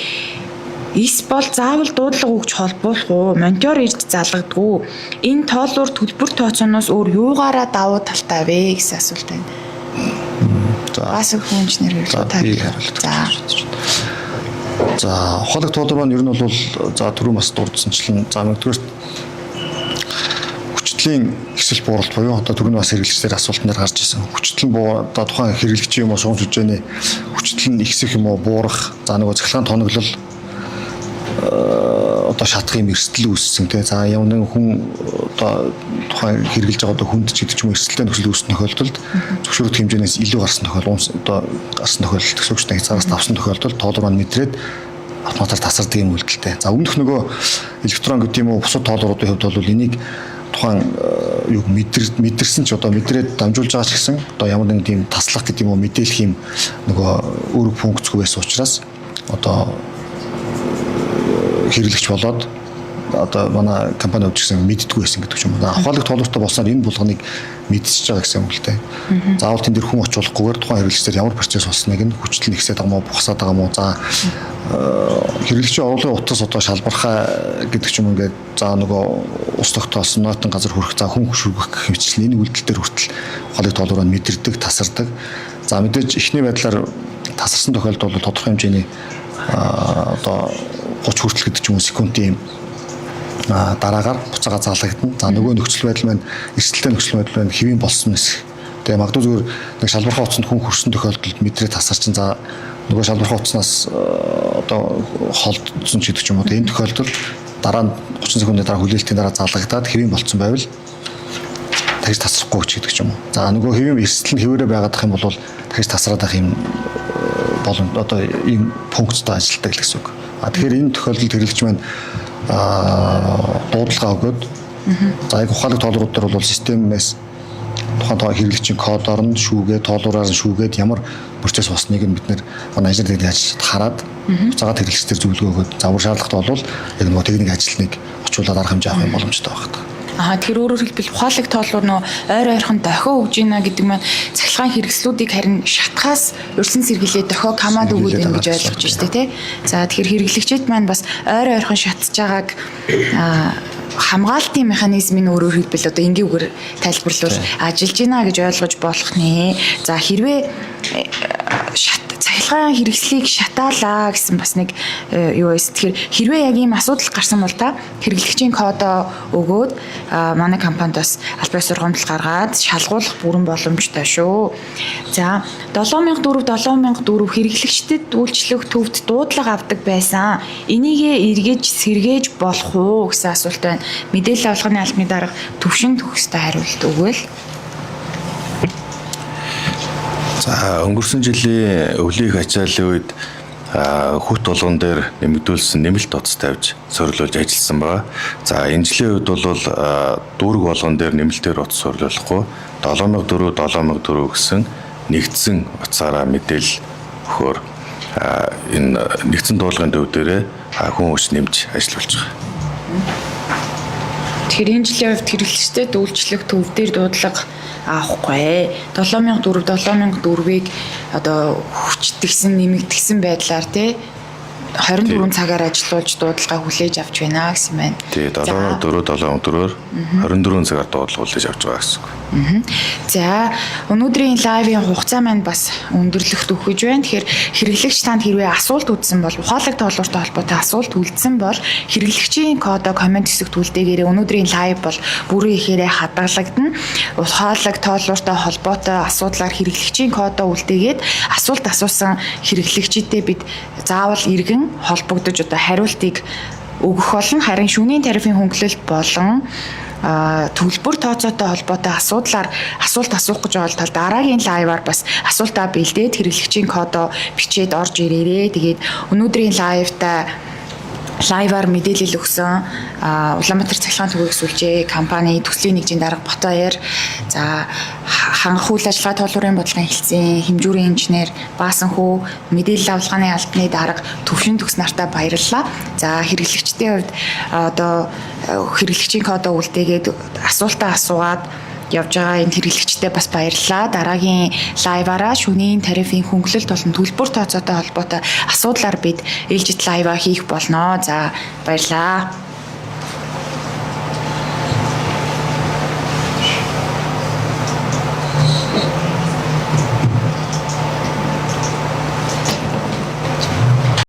Эс бол заавал дуудлага өгч холбуулах уу? Монитор ирж залгадаг уу? Энэ тооллоор төлбөр тооцооноос өөр юугаараа давуу талтай вэ гэсэн асуулт байна. За Бас их хүн инженер би хариулт. За ухаалаг тооллоор нь ер нь бол за түрүү бас дурдсанчлан за нэгдүгээр хүчтлийн хэсэл бууралт буюу одоо түрүүний бас хэрэглэгчдэр асуултнаар гарч ирсэн. Хүчтэл буу одоо тухайн хэрэглэгчийн юм уу шугамж хүчээний хүчтэл нь ихсэх юм уу буурах за нөгөө цахилгаан тоноглол одоо шатах юм эрсдэл үүссэн тий. За ямар нэгэн хүн одоо тухайн хэрэглэж байгаа одоо хүнд ч гэдэг ч юм эрсдэлтэй нөхцөл үүссэн тохиолдолд зөвшөөрөх хэмжээнээс илүү гарсан тохиолдол одоо гарсан тохиолдолд төсөөгчтэй хязгаараас давсан тохиолдолд тоолор маань мэдрээд автоматар тасардаг юм үйлдэлтэй. За өмнөх нөгөө электрон гэдэг юм уу бусад тоолоруудын хувьд бол энийг тухайн юг мэдэрсэн ч одоо мэдрээд дамжуулж байгаа ч гэсэн одоо ямар нэгэн тийм таслах гэдэг юм уу мэдээлэх юм нөгөө үүрэг функцгүй байсан учраас одоо хэрэглэгч болоод одоо манай компани хувьд гэсэн мэддэггүй байсан гэдэг юм байна. Ухаалаг тоолортой болсоор энэ булганыг мэдчихэж байгаа гэсэн үг л дээ. Заавал тэн дээр хүн очуулахгүйгээр тухайн хэрэглэгчдэр ямар процесс болсныг нь хүчтэл нэгсээд байгаа мó бухсаад байгаа мó за хэрэглэгчийн орлогын утас одоо шалбархаа гэдэг юм ингээд за нөгөө ус тогтоосон нойтон газар хүрэх за хүн хөшөргөх гэх мэтлэн энэ үйлдэл дээр хүртэл ухаалаг тоолороо мэдэрдэг, тасардаг. За мэдээж эхний байдлаар тасарсан тохиолдолд бол тодорхой хэмжээний одоо 30 хүртэл гэдэг ч юм уу секундын дараагаар буцаага залгагдана. За нөгөө нөхцөл байдал маань эрсдэлтэй нөхцөл байдал маань хэвийн болсон эсэх. Тэгээ магадгүй зүгээр нэг шалбархаа утсанд хүн хөрсөн тохиолдолд мэдрээ тасарчин за нөгөө шалбархаа утаснаас одоо холдсон ч гэдэг ч юм уу. Энэ тохиолдолд дараа нь 30 секундын дараа хүлээлтийн дараа залгагдаад хэвийн болцсон байвал дахиж тасрахгүй ч гэдэг ч юм уу. За нөгөө хэвийн эрсдэл нь хэвээрээ байгаадах юм бол дахиж тасраад ах юм болон одоо ийм функцтай ажилладаг л гэсэн үг. Тэгэхээр энэ тохиолдолд хэрэглэгч маань дуудлага өгөөд за яг ухаалаг тоолрууд дээр бол системээс тухайн хэрэглэгчийн кодоор нь шүүгээ, тоолуураар нь шүүгээд ямар процесс болсныг нь бид нэр манай ажил дээр ажиллаж хараад буцаагаад хэрэглэгчдэр зөвлөгөө өгөөд завар шаардлагатай бол яг нөгөө техник ажилтныг очиулаад арга хэмжээ авах юм боломжтой байна. Тэгэхээр өөрөөр хэлбэл ухаалаг тооллоор нөө ойр ойрхон дохио өгж ийна гэдэг маань цахилгаан хэрэгслүүдийг харин шатхаас урьдчилан сэргийлээ дохио команд өгөөд байна гэж ойлгож байна тий. За тэгэхээр хэрэглэгчид маань бас ойр ойрхон шатж байгааг хамгаалтын механизмын өөрөөр хэлбэл одоо энгийгээр тайлбарлавал ажиллаж байна гэж ойлгож болох нэ. За хэрвээ цахилгаан хэрэгслийг шатаалаа гэсэн бас нэг юу байсан. Тэгэхээр хэрвээ яг ийм асуудал гарсан бол та хэрэглэгчийн кодоо өгөөд манай компанид бас албан ёс сургамжлал гаргаад шалгуулах бүрэн боломжтой шүү. За 7004 хэрэглэгчдэд үйлчлэх төвд дуудлага авдаг байсан. Энийгээ эргэж сэргээж болох уу гэсэн асуулт байна. Мэдээлэл авалгын албаны дарга төвшин төгстэй хариулт өгөөл. За өнгөрсөн жилийн өвлийг ачааллын үед хүүт болгон дээр нэмэгдүүлсэн нэмэлт тоц тавьж сорилуулж ажилласан байна. За энэ жилийн үед бол дүүрэг болгон дээр нэмэлтээр утас сорилуулахгүй 7004 гэсэн нэгдсэн утсаараа мэдээлэл өгөхөөр энэ нэгдсэн дуулгын төв дээрээ хүн хүч нэмж ажиллуулж байгаа. Тэгэхээр энэ жилийн хувьд хэрэглэгчдэд үйлчлэх төв дээр дуудлага авахгүй. 7004-ийг одоо хүчтгсэн нэмэгдсэн байдлаар тий 24 цагаар ажиллуулж дуудлагаа хүлээж авч байна гэсэн байна. Тий 7004-оор 24 цагаар дуудлага хүлээж авч байгаа гэсэн үг. За өнөөдрийн лайвын хугацаа маань бас өндөрлөх төгөж байна. Тэгэхээр хэрэглэгч танд хэрвээ асуулт үзсэн бол ухаалаг тоолууртай холбоотой асуулт үлдсэн бол хэрэглэгчийн кодоо комент хэсэгт үлдээгээрэй. Өнөөдрийн лайв бол бүрэн ихээрээ хадгалагдана. Ухаалаг тоолууртай холбоотой асуудлаар хэрэглэгчийн кодоо үлдээгээд асуулт асуусан хэрэглэгчидээ бид заавал иргэн холбогдож одоо хариултыг өгөх болно. Харин шөнийн тарифын хөнгөлөлт болон төлбөр тооцоотой холбоотой асуудлаар асуулт асуух гэж байгаа тал дараагийн лайваар бас асуултаа бэлдээд хэрэглэгчийн кодоо бичээд орж ирээрээ. Тэгээд өнөөдрийн лайвтаа лайваар мэдээлэл өгсөн Улаанбаатар цахилгаан түгээх сүлжээ компани төслийн нэгжийн дарга Ботоер, за хангах үйл ажиллагаа тоолуурын бодлогын хэлтсийн хэмжүүрийн инженер Баасанхүү, мэдээлэл авалгааны албаны дарга Төвшин Төгс нартаа баярлалаа. За хэрэглэгчдийн хувьд одоо хэрэглэгчийн кодоо үлдээгээд асуултаа асуугаад явж байгаа энэ хэрэглэгчдэд бас баярлалаа. Дараагийн лайваараа шөнийн тарифын хөнгөлөлт болон төлбөр тооцоотой холбоотой асуудлаар бид ээлжид лайваа хийх болно. За баярлалаа.